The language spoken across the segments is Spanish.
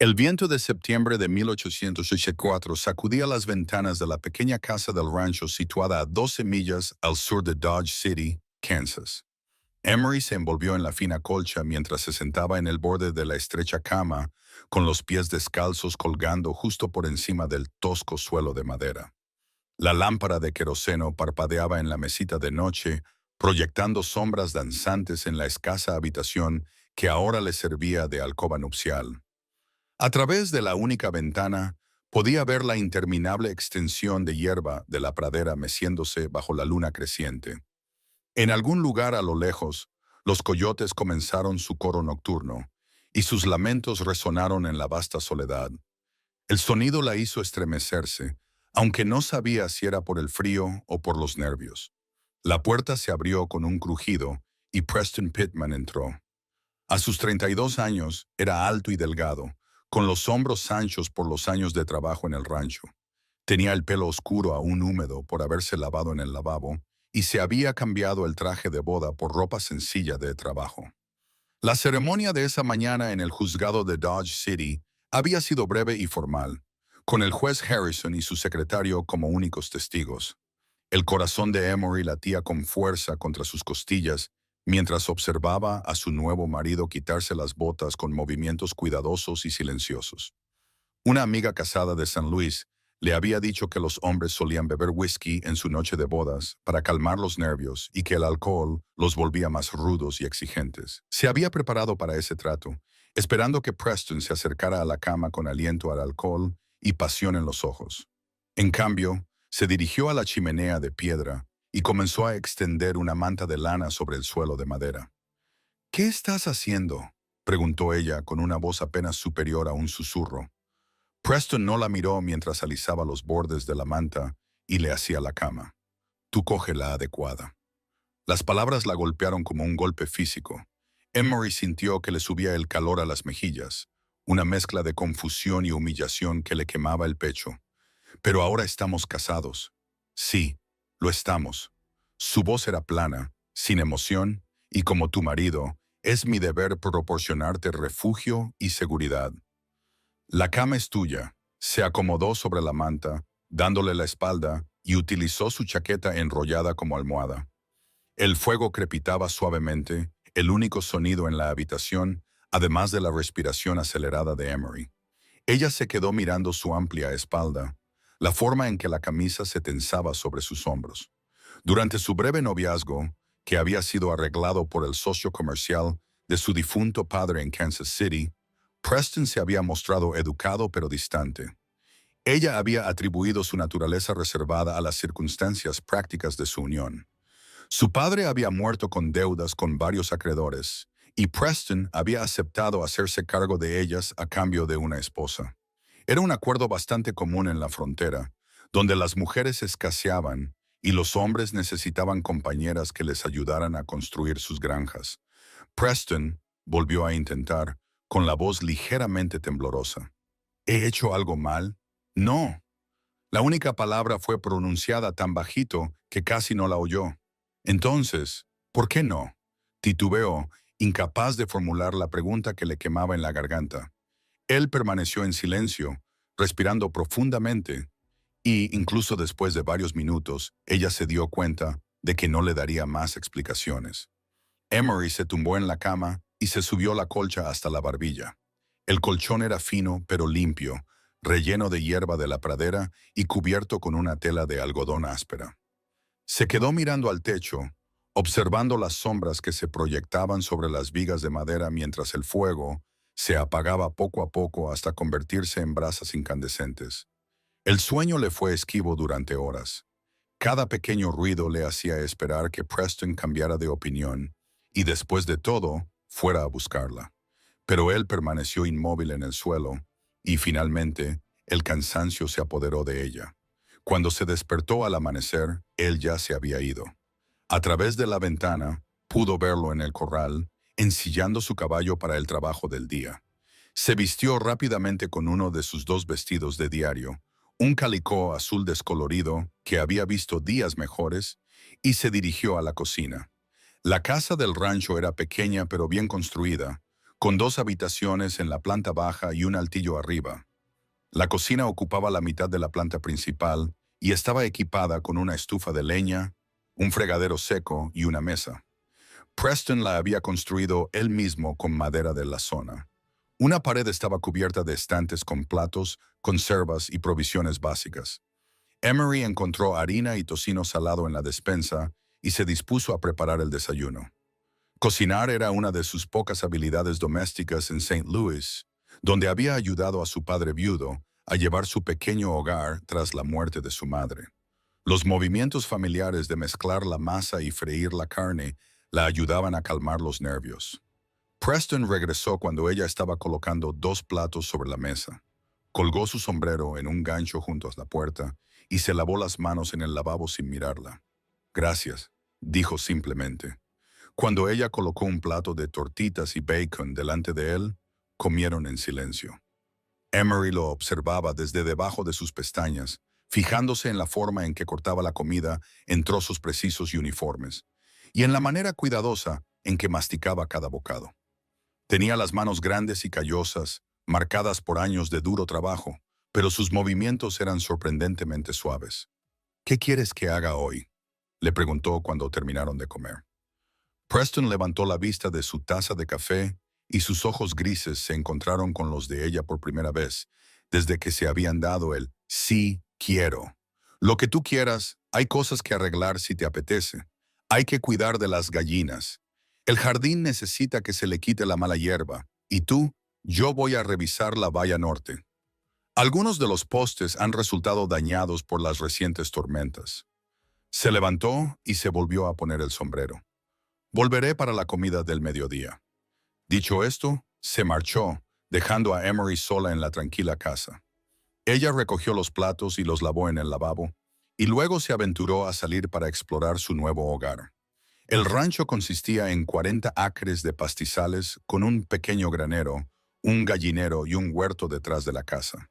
El viento de septiembre de 1884 sacudía las ventanas de la pequeña casa del rancho situada a 12 millas al sur de Dodge City, Kansas. Emery se envolvió en la fina colcha mientras se sentaba en el borde de la estrecha cama, con los pies descalzos colgando justo por encima del tosco suelo de madera. La lámpara de queroseno parpadeaba en la mesita de noche, proyectando sombras danzantes en la escasa habitación que ahora le servía de alcoba nupcial. A través de la única ventana, podía ver la interminable extensión de hierba de la pradera meciéndose bajo la luna creciente. En algún lugar a lo lejos, los coyotes comenzaron su coro nocturno, y sus lamentos resonaron en la vasta soledad. El sonido la hizo estremecerse, aunque no sabía si era por el frío o por los nervios. La puerta se abrió con un crujido, y Preston Pittman entró. A sus 32 años, era alto y delgado, con los hombros anchos por los años de trabajo en el rancho. Tenía el pelo oscuro aún húmedo por haberse lavado en el lavabo, y se había cambiado el traje de boda por ropa sencilla de trabajo. La ceremonia de esa mañana en el juzgado de Dodge City había sido breve y formal, con el juez Harrison y su secretario como únicos testigos. El corazón de Emory latía con fuerza contra sus costillas mientras observaba a su nuevo marido quitarse las botas con movimientos cuidadosos y silenciosos. Una amiga casada de San Luis le había dicho que los hombres solían beber whisky en su noche de bodas para calmar los nervios y que el alcohol los volvía más rudos y exigentes. Se había preparado para ese trato, esperando que Preston se acercara a la cama con aliento al alcohol y pasión en los ojos. En cambio, se dirigió a la chimenea de piedra y comenzó a extender una manta de lana sobre el suelo de madera. «¿Qué estás haciendo?», preguntó ella con una voz apenas superior a un susurro. Preston no la miró mientras alisaba los bordes de la manta y le hacía la cama. «Tú coge la adecuada». Las palabras la golpearon como un golpe físico. Emory sintió que le subía el calor a las mejillas, una mezcla de confusión y humillación que le quemaba el pecho. «Pero ahora estamos casados». «Sí, lo estamos». Su voz era plana, sin emoción, y como tu marido, es mi deber proporcionarte refugio y seguridad. La cama es tuya. Se acomodó sobre la manta, dándole la espalda, y utilizó su chaqueta enrollada como almohada. El fuego crepitaba suavemente, el único sonido en la habitación, además de la respiración acelerada de Emory. Ella se quedó mirando su amplia espalda, la forma en que la camisa se tensaba sobre sus hombros. Durante su breve noviazgo, que había sido arreglado por el socio comercial de su difunto padre en Kansas City, Preston se había mostrado educado pero distante. Ella había atribuido su naturaleza reservada a las circunstancias prácticas de su unión. Su padre había muerto con deudas con varios acreedores, y Preston había aceptado hacerse cargo de ellas a cambio de una esposa. Era un acuerdo bastante común en la frontera, donde las mujeres escaseaban y los hombres necesitaban compañeras que les ayudaran a construir sus granjas. Preston volvió a intentar, con la voz ligeramente temblorosa. ¿He hecho algo mal? No. La única palabra fue pronunciada tan bajito que casi no la oyó. Entonces, ¿por qué no? Titubeó, incapaz de formular la pregunta que le quemaba en la garganta. Él permaneció en silencio, respirando profundamente, y, incluso después de varios minutos, ella se dio cuenta de que no le daría más explicaciones. Emory se tumbó en la cama y se subió la colcha hasta la barbilla. El colchón era fino pero limpio, relleno de hierba de la pradera y cubierto con una tela de algodón áspera. Se quedó mirando al techo, observando las sombras que se proyectaban sobre las vigas de madera mientras el fuego se apagaba poco a poco hasta convertirse en brasas incandescentes. El sueño le fue esquivo durante horas. Cada pequeño ruido le hacía esperar que Preston cambiara de opinión y, después de todo, fuera a buscarla. Pero él permaneció inmóvil en el suelo y, finalmente, el cansancio se apoderó de ella. Cuando se despertó al amanecer, él ya se había ido. A través de la ventana, pudo verlo en el corral, ensillando su caballo para el trabajo del día. Se vistió rápidamente con uno de sus dos vestidos de diario, un calicó azul descolorido que había visto días mejores, y se dirigió a la cocina. La casa del rancho era pequeña pero bien construida, con 2 habitaciones en la planta baja y un altillo arriba. La cocina ocupaba la mitad de la planta principal y estaba equipada con una estufa de leña, un fregadero seco y una mesa. Preston la había construido él mismo con madera de la zona. Una pared estaba cubierta de estantes con platos, conservas y provisiones básicas. Emery encontró harina y tocino salado en la despensa y se dispuso a preparar el desayuno. Cocinar era una de sus pocas habilidades domésticas en St. Louis, donde había ayudado a su padre viudo a llevar su pequeño hogar tras la muerte de su madre. Los movimientos familiares de mezclar la masa y freír la carne la ayudaban a calmar los nervios. Preston regresó cuando ella estaba colocando 2 platos sobre la mesa. Colgó su sombrero en un gancho junto a la puerta y se lavó las manos en el lavabo sin mirarla. «Gracias», dijo simplemente. Cuando ella colocó un plato de tortitas y bacon delante de él, comieron en silencio. Emery lo observaba desde debajo de sus pestañas, fijándose en la forma en que cortaba la comida en trozos precisos y uniformes, y en la manera cuidadosa en que masticaba cada bocado. Tenía las manos grandes y callosas, marcadas por años de duro trabajo, pero sus movimientos eran sorprendentemente suaves. «¿Qué quieres que haga hoy?», le preguntó cuando terminaron de comer. Preston levantó la vista de su taza de café y sus ojos grises se encontraron con los de ella por primera vez, desde que se habían dado el «sí quiero». «Lo que tú quieras, hay cosas que arreglar si te apetece. Hay que cuidar de las gallinas. El jardín necesita que se le quite la mala hierba. Y tú, yo voy a revisar la valla norte. Algunos de los postes han resultado dañados por las recientes tormentas». Se levantó y se volvió a poner el sombrero. «Volveré para la comida del mediodía». Dicho esto, se marchó, dejando a Emery sola en la tranquila casa. Ella recogió los platos y los lavó en el lavabo, y luego se aventuró a salir para explorar su nuevo hogar. El rancho consistía en 40 acres de pastizales con un pequeño granero, un gallinero y un huerto detrás de la casa.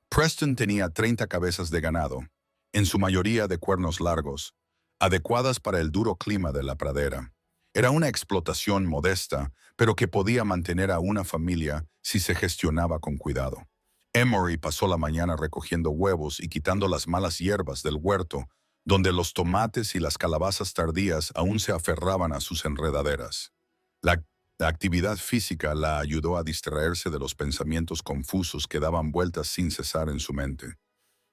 Preston tenía 30 cabezas de ganado, en su mayoría de cuernos largos, adecuadas para el duro clima de la pradera. Era una explotación modesta, pero que podía mantener a una familia si se gestionaba con cuidado. Emery pasó la mañana recogiendo huevos y quitando las malas hierbas del huerto, donde los tomates y las calabazas tardías aún se aferraban a sus enredaderas. La actividad física la ayudó a distraerse de los pensamientos confusos que daban vueltas sin cesar en su mente.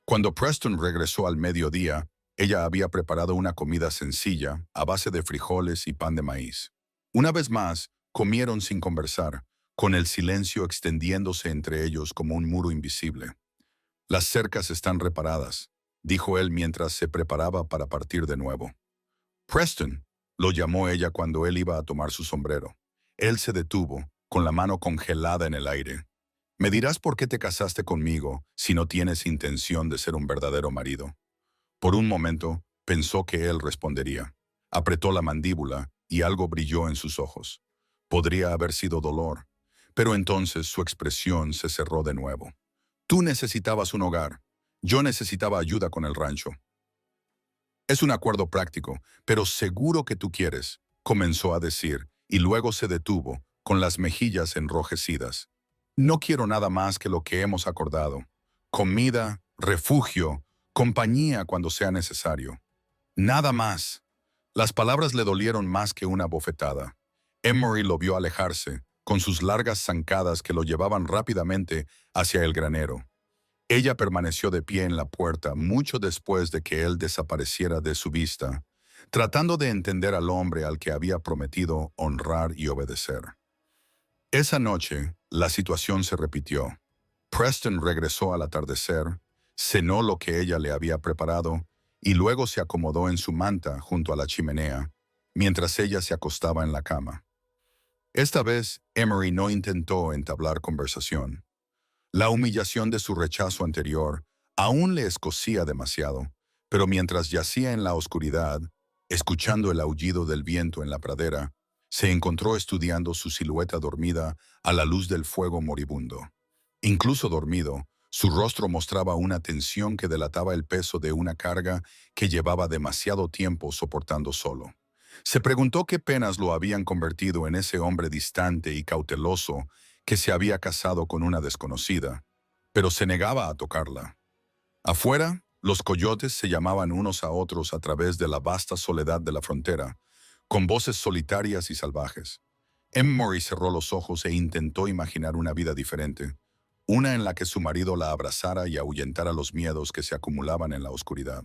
Cuando Preston regresó al mediodía, ella había preparado una comida sencilla, a base de frijoles y pan de maíz. Una vez más, comieron sin conversar, con el silencio extendiéndose entre ellos como un muro invisible. «Las cercas están reparadas», dijo él mientras se preparaba para partir de nuevo. «Preston», lo llamó ella cuando él iba a tomar su sombrero. Él se detuvo, con la mano congelada en el aire. «¿Me dirás por qué te casaste conmigo si no tienes intención de ser un verdadero marido?». Por un momento, pensó que él respondería. Apretó la mandíbula y algo brilló en sus ojos. Podría haber sido dolor, pero entonces su expresión se cerró de nuevo. «Tú necesitabas un hogar. Yo necesitaba ayuda con el rancho. Es un acuerdo práctico, pero seguro que tú quieres», comenzó a decir, y luego se detuvo, con las mejillas enrojecidas. «No quiero nada más que lo que hemos acordado. Comida, refugio, compañía cuando sea necesario. Nada más». Las palabras le dolieron más que una bofetada. Emery lo vio alejarse, con sus largas zancadas que lo llevaban rápidamente hacia el granero. Ella permaneció de pie en la puerta mucho después de que él desapareciera de su vista, tratando de entender al hombre al que había prometido honrar y obedecer. Esa noche, la situación se repitió. Preston regresó al atardecer, cenó lo que ella le había preparado y luego se acomodó en su manta junto a la chimenea, mientras ella se acostaba en la cama. Esta vez, Emery no intentó entablar conversación. La humillación de su rechazo anterior aún le escocía demasiado, pero mientras yacía en la oscuridad, escuchando el aullido del viento en la pradera, se encontró estudiando su silueta dormida a la luz del fuego moribundo. Incluso dormido, su rostro mostraba una tensión que delataba el peso de una carga que llevaba demasiado tiempo soportando solo. Se preguntó qué penas lo habían convertido en ese hombre distante y cauteloso que se había casado con una desconocida, pero se negaba a tocarla. Afuera, los coyotes se llamaban unos a otros a través de la vasta soledad de la frontera, con voces solitarias y salvajes. Emory cerró los ojos e intentó imaginar una vida diferente, una en la que su marido la abrazara y ahuyentara los miedos que se acumulaban en la oscuridad.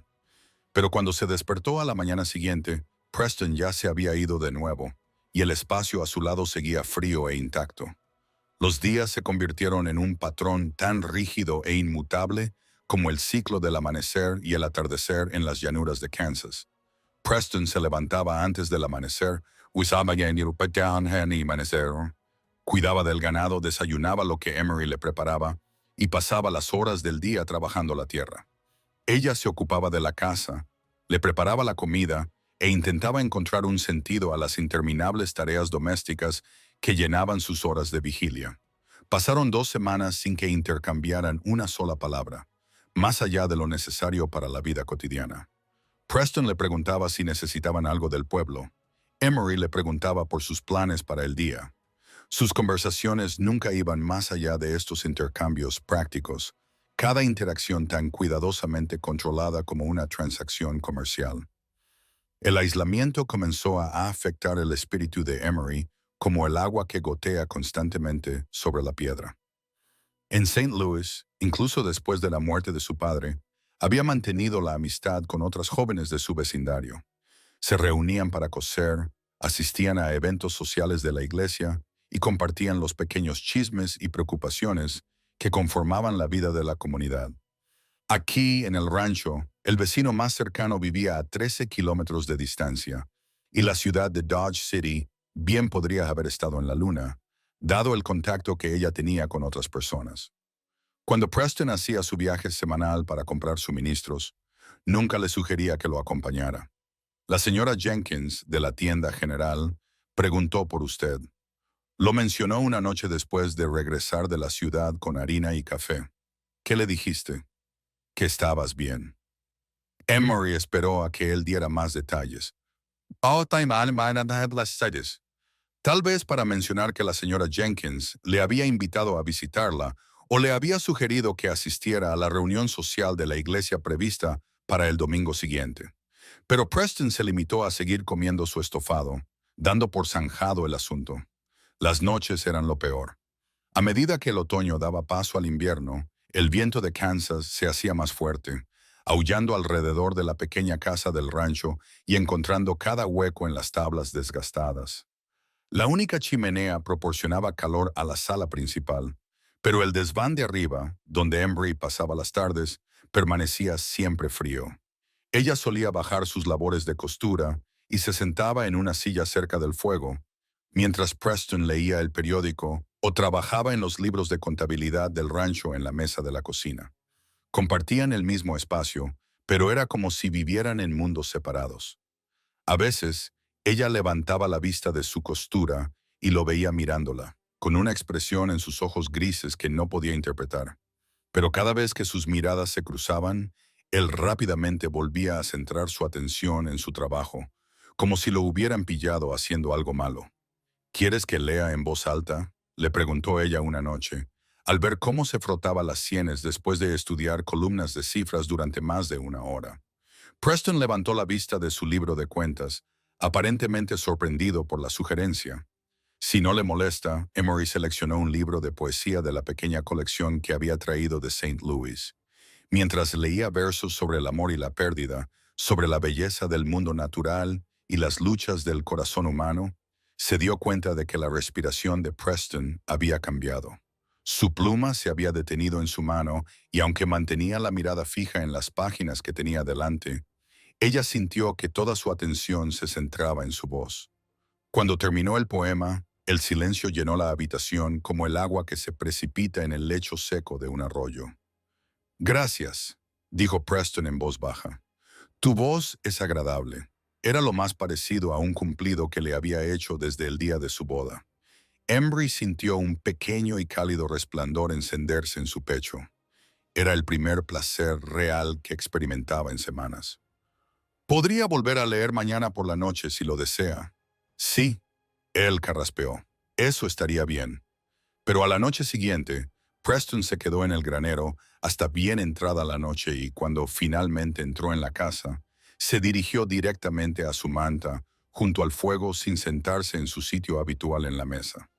Pero cuando se despertó a la mañana siguiente, Preston ya se había ido de nuevo, y el espacio a su lado seguía frío e intacto. Los días se convirtieron en un patrón tan rígido e inmutable como el ciclo del amanecer y el atardecer en las llanuras de Kansas. Preston se levantaba antes del amanecer, cuidaba del ganado, desayunaba lo que Emery le preparaba y pasaba las horas del día trabajando la tierra. Ella se ocupaba de la casa, le preparaba la comida e intentaba encontrar un sentido a las interminables tareas domésticas que llenaban sus horas de vigilia. Pasaron 2 semanas sin que intercambiaran una sola palabra, más allá de lo necesario para la vida cotidiana. Preston le preguntaba si necesitaban algo del pueblo. Emery le preguntaba por sus planes para el día. Sus conversaciones nunca iban más allá de estos intercambios prácticos, cada interacción tan cuidadosamente controlada como una transacción comercial. El aislamiento comenzó a afectar el espíritu de Emery como el agua que gotea constantemente sobre la piedra. En St. Louis, incluso después de la muerte de su padre, había mantenido la amistad con otras jóvenes de su vecindario. Se reunían para coser, asistían a eventos sociales de la iglesia y compartían los pequeños chismes y preocupaciones que conformaban la vida de la comunidad. Aquí, en el rancho, el vecino más cercano vivía a 13 kilómetros de distancia, y la ciudad de Dodge City bien podría haber estado en la luna, dado el contacto que ella tenía con otras personas. Cuando Preston hacía su viaje semanal para comprar suministros, nunca le sugería que lo acompañara. La señora Jenkins, de la tienda general, preguntó por usted. Lo mencionó una noche después de regresar de la ciudad con harina y café. ¿Qué le dijiste? Que estabas bien. Emory esperó a que él diera más detalles. Tal vez para mencionar que la señora Jenkins le había invitado a visitarla o le había sugerido que asistiera a la reunión social de la iglesia prevista para el domingo siguiente. Pero Preston se limitó a seguir comiendo su estofado, dando por zanjado el asunto. Las noches eran lo peor. A medida que el otoño daba paso al invierno, el viento de Kansas se hacía más fuerte, aullando alrededor de la pequeña casa del rancho y encontrando cada hueco en las tablas desgastadas. La única chimenea proporcionaba calor a la sala principal, pero el desván de arriba, donde Embry pasaba las tardes, permanecía siempre frío. Ella solía bajar sus labores de costura y se sentaba en una silla cerca del fuego, mientras Preston leía el periódico o trabajaba en los libros de contabilidad del rancho en la mesa de la cocina. Compartían el mismo espacio, pero era como si vivieran en mundos separados. A veces, ella levantaba la vista de su costura y lo veía mirándola, con una expresión en sus ojos grises que no podía interpretar. Pero cada vez que sus miradas se cruzaban, él rápidamente volvía a centrar su atención en su trabajo, como si lo hubieran pillado haciendo algo malo. ¿Quieres que lea en voz alta?, le preguntó ella una noche, al ver cómo se frotaba las sienes después de estudiar columnas de cifras durante más de una hora. Preston levantó la vista de su libro de cuentas, aparentemente sorprendido por la sugerencia. Si no le molesta, Emory seleccionó un libro de poesía de la pequeña colección que había traído de St. Louis. Mientras leía versos sobre el amor y la pérdida, sobre la belleza del mundo natural y las luchas del corazón humano, se dio cuenta de que la respiración de Preston había cambiado. Su pluma se había detenido en su mano y aunque mantenía la mirada fija en las páginas que tenía delante, ella sintió que toda su atención se centraba en su voz. Cuando terminó el poema, el silencio llenó la habitación como el agua que se precipita en el lecho seco de un arroyo. Gracias, dijo Preston en voz baja. Tu voz es agradable. Era lo más parecido a un cumplido que le había hecho desde el día de su boda. Embry sintió un pequeño y cálido resplandor encenderse en su pecho. Era el primer placer real que experimentaba en semanas. Podría volver a leer mañana por la noche si lo desea. Sí, él carraspeó. Eso estaría bien. Pero a la noche siguiente, Preston se quedó en el granero hasta bien entrada la noche y cuando finalmente entró en la casa, se dirigió directamente a su manta, junto al fuego sin sentarse en su sitio habitual en la mesa.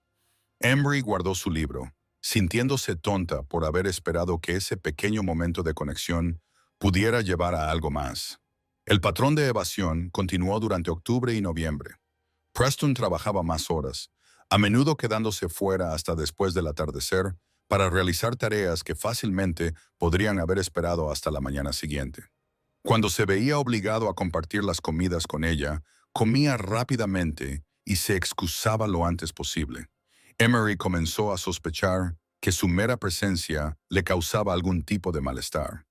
Emery guardó su libro, sintiéndose tonta por haber esperado que ese pequeño momento de conexión pudiera llevar a algo más. El patrón de evasión continuó durante octubre y noviembre. Preston trabajaba más horas, a menudo quedándose fuera hasta después del atardecer para realizar tareas que fácilmente podrían haber esperado hasta la mañana siguiente. Cuando se veía obligado a compartir las comidas con ella, comía rápidamente y se excusaba lo antes posible. Emery comenzó a sospechar que su mera presencia le causaba algún tipo de malestar.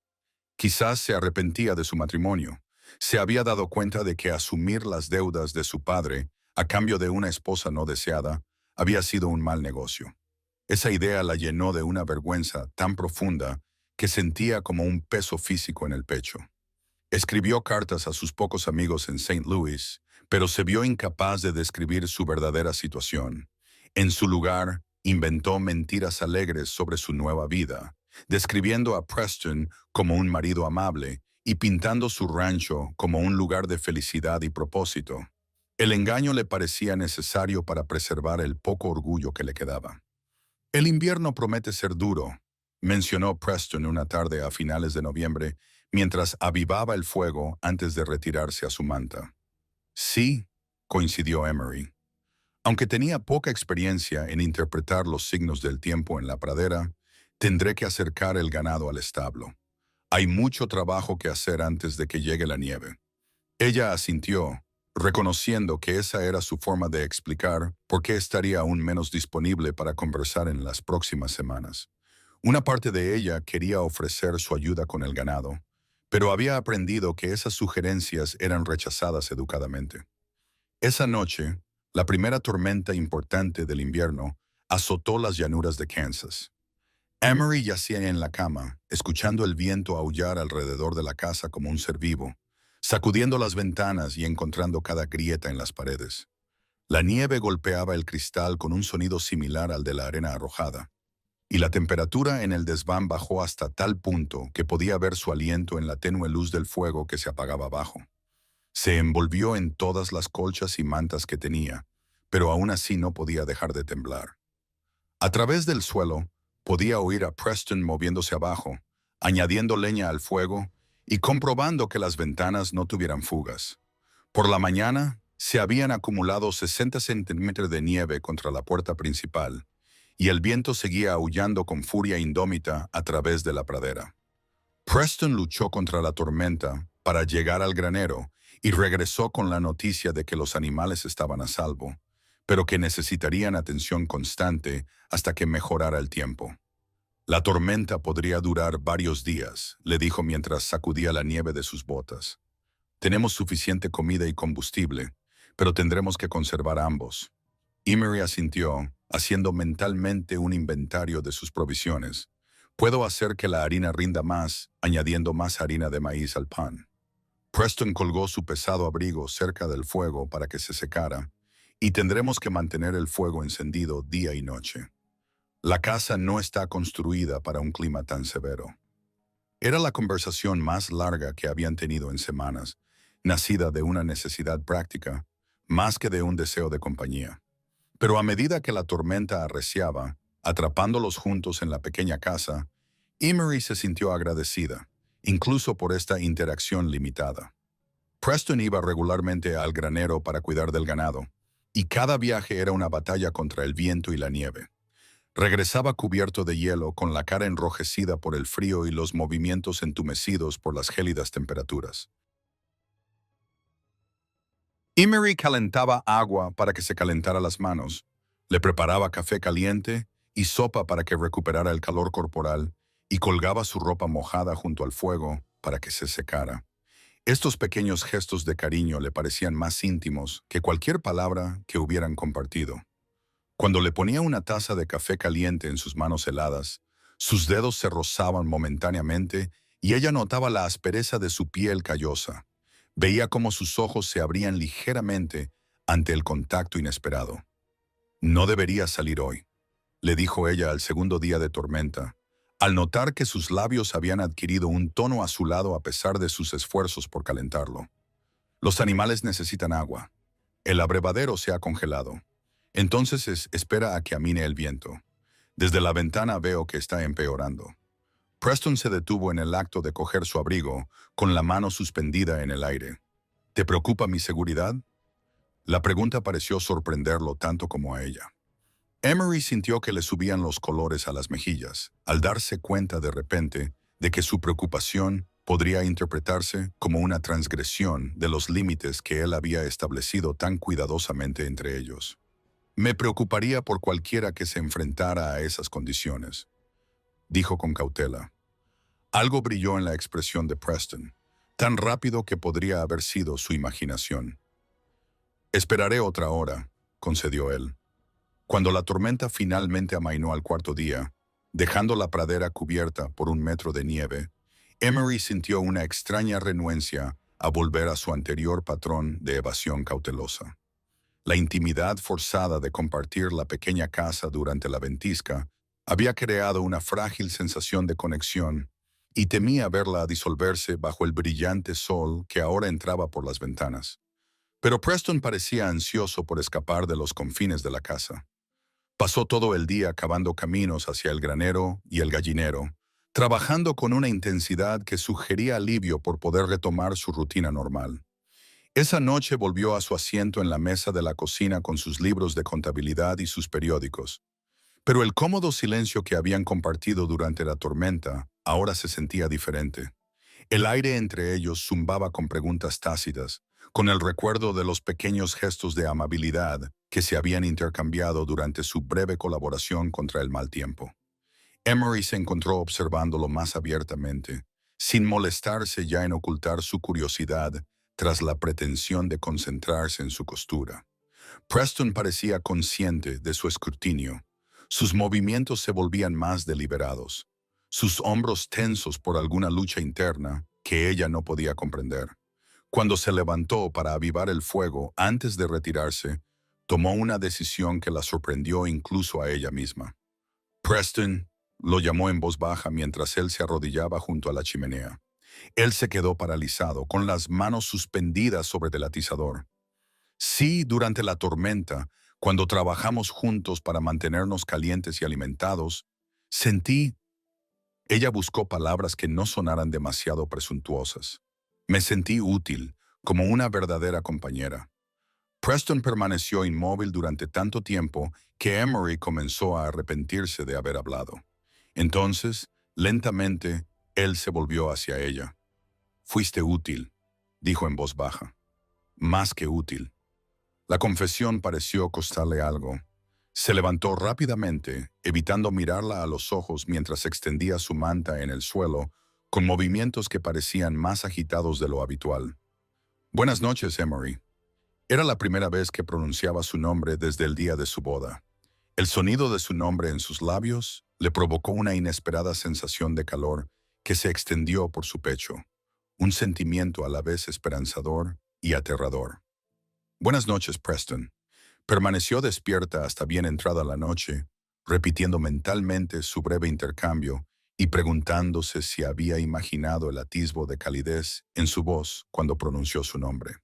Quizás se arrepentía de su matrimonio. Se había dado cuenta de que asumir las deudas de su padre a cambio de una esposa no deseada había sido un mal negocio. Esa idea la llenó de una vergüenza tan profunda que sentía como un peso físico en el pecho. Escribió cartas a sus pocos amigos en Saint Louis, pero se vio incapaz de describir su verdadera situación. En su lugar, inventó mentiras alegres sobre su nueva vida, describiendo a Preston como un marido amable y pintando su rancho como un lugar de felicidad y propósito. El engaño le parecía necesario para preservar el poco orgullo que le quedaba. El invierno promete ser duro, mencionó Preston una tarde a finales de noviembre, mientras avivaba el fuego antes de retirarse a su manta. Sí, coincidió Emery. Aunque tenía poca experiencia en interpretar los signos del tiempo en la pradera, tendré que acercar el ganado al establo. Hay mucho trabajo que hacer antes de que llegue la nieve. Ella asintió, reconociendo que esa era su forma de explicar por qué estaría aún menos disponible para conversar en las próximas semanas. Una parte de ella quería ofrecer su ayuda con el ganado, pero había aprendido que esas sugerencias eran rechazadas educadamente. Esa noche, la primera tormenta importante del invierno azotó las llanuras de Kansas. Emery yacía en la cama, escuchando el viento aullar alrededor de la casa como un ser vivo, sacudiendo las ventanas y encontrando cada grieta en las paredes. La nieve golpeaba el cristal con un sonido similar al de la arena arrojada, y la temperatura en el desván bajó hasta tal punto que podía ver su aliento en la tenue luz del fuego que se apagaba abajo. Se envolvió en todas las colchas y mantas que tenía, pero aún así no podía dejar de temblar. A través del suelo, podía oír a Preston moviéndose abajo, añadiendo leña al fuego y comprobando que las ventanas no tuvieran fugas. Por la mañana, se habían acumulado 60 centímetros de nieve contra la puerta principal, y el viento seguía aullando con furia indómita a través de la pradera. Preston luchó contra la tormenta para llegar al granero y regresó con la noticia de que los animales estaban a salvo, pero que necesitarían atención constante hasta que mejorara el tiempo. La tormenta podría durar varios días, le dijo mientras sacudía la nieve de sus botas. Tenemos suficiente comida y combustible, pero tendremos que conservar ambos. Emery asintió, haciendo mentalmente un inventario de sus provisiones. Puedo hacer que la harina rinda más, añadiendo más harina de maíz al pan. Preston colgó su pesado abrigo cerca del fuego para que se secara, y tendremos que mantener el fuego encendido día y noche. La casa no está construida para un clima tan severo. Era la conversación más larga que habían tenido en semanas, nacida de una necesidad práctica, más que de un deseo de compañía. Pero a medida que la tormenta arreciaba, atrapándolos juntos en la pequeña casa, Emery se sintió agradecida, incluso por esta interacción limitada. Preston iba regularmente al granero para cuidar del ganado, y cada viaje era una batalla contra el viento y la nieve. Regresaba cubierto de hielo, con la cara enrojecida por el frío y los movimientos entumecidos por las gélidas temperaturas. Emery calentaba agua para que se calentara las manos, le preparaba café caliente y sopa para que recuperara el calor corporal, y colgaba su ropa mojada junto al fuego para que se secara. Estos pequeños gestos de cariño le parecían más íntimos que cualquier palabra que hubieran compartido. Cuando le ponía una taza de café caliente en sus manos heladas, sus dedos se rozaban momentáneamente y ella notaba la aspereza de su piel callosa, Veía cómo sus ojos se abrían ligeramente ante el contacto inesperado. «No deberías salir hoy», le dijo ella al segundo día de tormenta, al notar que sus labios habían adquirido un tono azulado a pesar de sus esfuerzos por calentarlo. «Los animales necesitan agua. El abrevadero se ha congelado. Entonces espera a que amine el viento. Desde la ventana veo que está empeorando». Preston se detuvo en el acto de coger su abrigo, con la mano suspendida en el aire. «¿Te preocupa mi seguridad?». La pregunta pareció sorprenderlo tanto como a ella. Emery sintió que le subían los colores a las mejillas, al darse cuenta de repente de que su preocupación podría interpretarse como una transgresión de los límites que él había establecido tan cuidadosamente entre ellos. «Me preocuparía por cualquiera que se enfrentara a esas condiciones», dijo con cautela. Algo brilló en la expresión de Preston, tan rápido que podría haber sido su imaginación. «Esperaré otra hora», concedió él. Cuando la tormenta finalmente amainó al cuarto día, dejando la pradera cubierta por 1 metro de nieve, Emery sintió una extraña renuencia a volver a su anterior patrón de evasión cautelosa. La intimidad forzada de compartir la pequeña casa durante la ventisca había creado una frágil sensación de conexión y temía verla disolverse bajo el brillante sol que ahora entraba por las ventanas. Pero Preston parecía ansioso por escapar de los confines de la casa. Pasó todo el día cavando caminos hacia el granero y el gallinero, trabajando con una intensidad que sugería alivio por poder retomar su rutina normal. Esa noche volvió a su asiento en la mesa de la cocina con sus libros de contabilidad y sus periódicos. Pero el cómodo silencio que habían compartido durante la tormenta ahora se sentía diferente. El aire entre ellos zumbaba con preguntas tácitas, con el recuerdo de los pequeños gestos de amabilidad que se habían intercambiado durante su breve colaboración contra el mal tiempo. Emery se encontró observándolo más abiertamente, sin molestarse ya en ocultar su curiosidad tras la pretensión de concentrarse en su costura. Preston parecía consciente de su escrutinio. Sus movimientos se volvían más deliberados, sus hombros tensos por alguna lucha interna que ella no podía comprender. Cuando se levantó para avivar el fuego antes de retirarse, tomó una decisión que la sorprendió incluso a ella misma. «Preston», lo llamó en voz baja mientras él se arrodillaba junto a la chimenea. Él se quedó paralizado, con las manos suspendidas sobre el atizador. «Sí, durante la tormenta, cuando trabajamos juntos para mantenernos calientes y alimentados, sentí…». Ella buscó palabras que no sonaran demasiado presuntuosas. «Me sentí útil, como una verdadera compañera». Preston permaneció inmóvil durante tanto tiempo que Emery comenzó a arrepentirse de haber hablado. Entonces, lentamente, él se volvió hacia ella. «Fuiste útil», dijo en voz baja. «Más que útil». La confesión pareció costarle algo. Se levantó rápidamente, evitando mirarla a los ojos mientras extendía su manta en el suelo, con movimientos que parecían más agitados de lo habitual. «Buenas noches, Emery». Era la primera vez que pronunciaba su nombre desde el día de su boda. El sonido de su nombre en sus labios le provocó una inesperada sensación de calor que se extendió por su pecho, un sentimiento a la vez esperanzador y aterrador. «Buenas noches, Preston». Permaneció despierta hasta bien entrada la noche, repitiendo mentalmente su breve intercambio y preguntándose si había imaginado el atisbo de calidez en su voz cuando pronunció su nombre.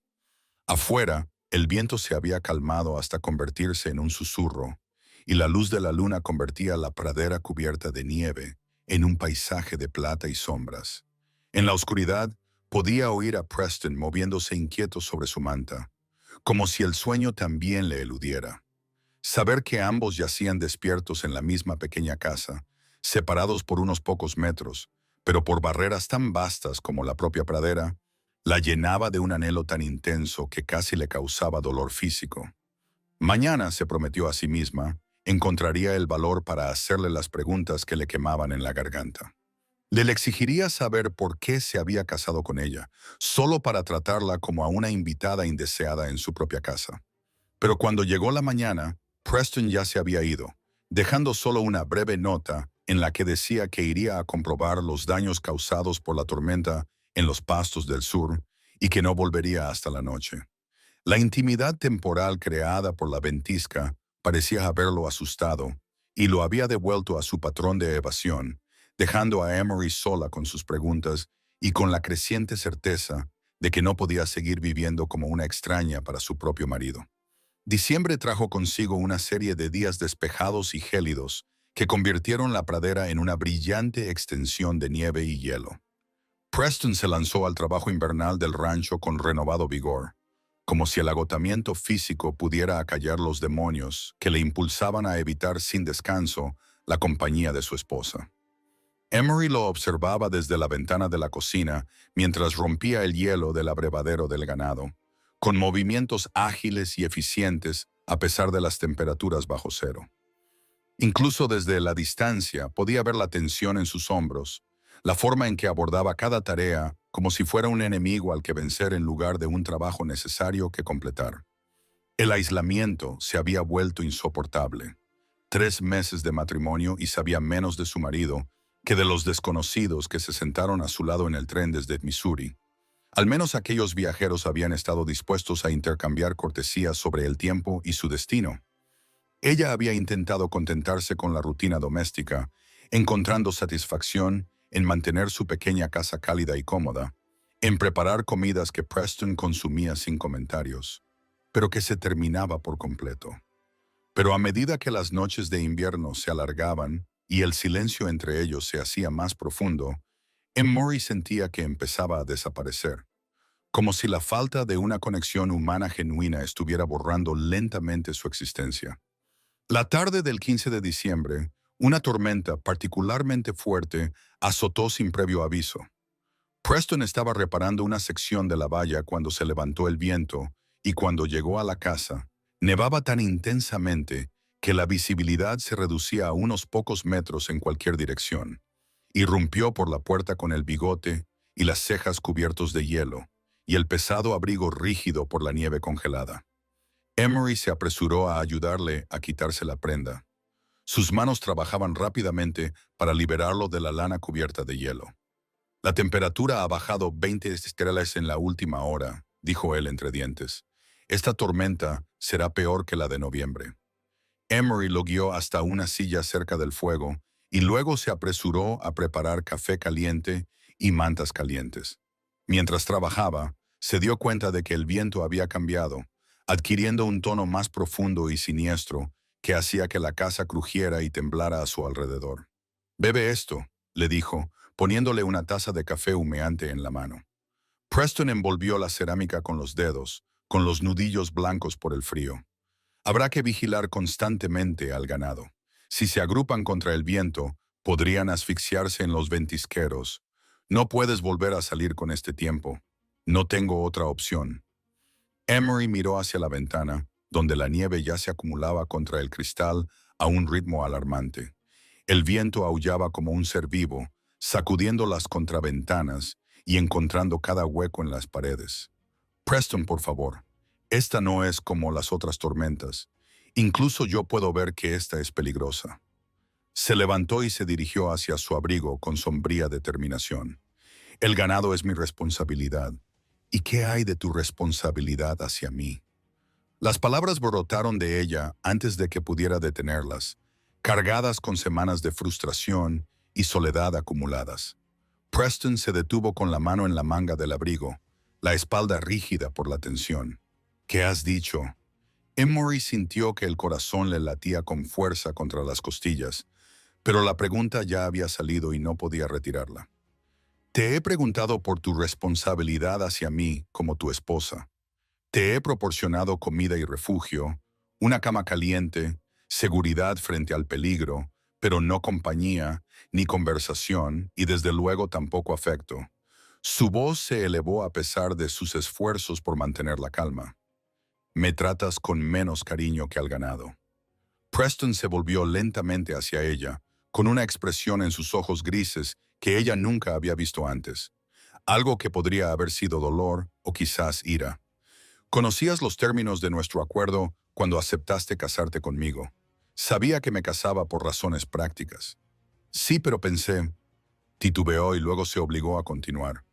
Afuera, el viento se había calmado hasta convertirse en un susurro, y la luz de la luna convertía la pradera cubierta de nieve en un paisaje de plata y sombras. En la oscuridad, podía oír a Preston moviéndose inquieto sobre su manta, como si el sueño también le eludiera. Saber que ambos yacían despiertos en la misma pequeña casa, separados por unos pocos metros, pero por barreras tan vastas como la propia pradera, la llenaba de un anhelo tan intenso que casi le causaba dolor físico. Mañana, se prometió a sí misma, encontraría el valor para hacerle las preguntas que le quemaban en la garganta. Le exigiría saber por qué se había casado con ella, solo para tratarla como a una invitada indeseada en su propia casa. Pero cuando llegó la mañana, Preston ya se había ido, dejando solo una breve nota en la que decía que iría a comprobar los daños causados por la tormenta en los pastos del sur y que no volvería hasta la noche. La intimidad temporal creada por la ventisca parecía haberlo asustado y lo había devuelto a su patrón de evasión, dejando a Emery sola con sus preguntas y con la creciente certeza de que no podía seguir viviendo como una extraña para su propio marido. Diciembre trajo consigo una serie de días despejados y gélidos que convirtieron la pradera en una brillante extensión de nieve y hielo. Preston se lanzó al trabajo invernal del rancho con renovado vigor, como si el agotamiento físico pudiera acallar los demonios que le impulsaban a evitar sin descanso la compañía de su esposa. Emery lo observaba desde la ventana de la cocina mientras rompía el hielo del abrevadero del ganado, con movimientos ágiles y eficientes a pesar de las temperaturas bajo cero. Incluso desde la distancia podía ver la tensión en sus hombros, la forma en que abordaba cada tarea como si fuera un enemigo al que vencer en lugar de un trabajo necesario que completar. El aislamiento se había vuelto insoportable. 3 meses de matrimonio y sabía menos de su marido que de los desconocidos que se sentaron a su lado en el tren desde Missouri. Al menos aquellos viajeros habían estado dispuestos a intercambiar cortesías sobre el tiempo y su destino. Ella había intentado contentarse con la rutina doméstica, encontrando satisfacción en mantener su pequeña casa cálida y cómoda, en preparar comidas que Preston consumía sin comentarios, pero que se terminaba por completo. Pero a medida que las noches de invierno se alargaban y el silencio entre ellos se hacía más profundo, Emory sentía que empezaba a desaparecer, como si la falta de una conexión humana genuina estuviera borrando lentamente su existencia. La tarde del 15 de diciembre, una tormenta particularmente fuerte azotó sin previo aviso. Preston estaba reparando una sección de la valla cuando se levantó el viento y cuando llegó a la casa, nevaba tan intensamente que la visibilidad se reducía a unos pocos metros en cualquier dirección. Irrumpió por la puerta con el bigote y las cejas cubiertos de hielo, y el pesado abrigo rígido por la nieve congelada. Emery se apresuró a ayudarle a quitarse la prenda. Sus manos trabajaban rápidamente para liberarlo de la lana cubierta de hielo. La temperatura ha bajado 20 escalones en la última hora, dijo él entre dientes. Esta tormenta será peor que la de noviembre. Emery lo guió hasta una silla cerca del fuego y luego se apresuró a preparar café caliente y mantas calientes. Mientras trabajaba, se dio cuenta de que el viento había cambiado, adquiriendo un tono más profundo y siniestro que hacía que la casa crujiera y temblara a su alrededor. «Bebe esto», le dijo, poniéndole una taza de café humeante en la mano. Preston envolvió la cerámica con los dedos, con los nudillos blancos por el frío. Habrá que vigilar constantemente al ganado. Si se agrupan contra el viento, podrían asfixiarse en los ventisqueros. No puedes volver a salir con este tiempo. No tengo otra opción. Emery miró hacia la ventana, donde la nieve ya se acumulaba contra el cristal a un ritmo alarmante. El viento aullaba como un ser vivo, sacudiendo las contraventanas y encontrando cada hueco en las paredes. «Preston, por favor. Esta no es como las otras tormentas. Incluso yo puedo ver que esta es peligrosa». Se levantó y se dirigió hacia su abrigo con sombría determinación. «El ganado es mi responsabilidad. ¿Y qué hay de tu responsabilidad hacia mí?». Las palabras brotaron de ella antes de que pudiera detenerlas, cargadas con semanas de frustración y soledad acumuladas. Preston se detuvo con la mano en la manga del abrigo, la espalda rígida por la tensión. «¿Qué has dicho?». Emory sintió que el corazón le latía con fuerza contra las costillas, pero la pregunta ya había salido y no podía retirarla. «Te he preguntado por tu responsabilidad hacia mí como tu esposa. Te he proporcionado comida y refugio, una cama caliente, seguridad frente al peligro, pero no compañía, ni conversación, y desde luego tampoco afecto». Su voz se elevó a pesar de sus esfuerzos por mantener la calma. «Me tratas con menos cariño que al ganado». Preston se volvió lentamente hacia ella, con una expresión en sus ojos grises que ella nunca había visto antes. Algo que podría haber sido dolor o quizás ira. «Conocías los términos de nuestro acuerdo cuando aceptaste casarte conmigo. Sabía que me casaba por razones prácticas». «Sí, pero pensé». Titubeó y luego se obligó a continuar.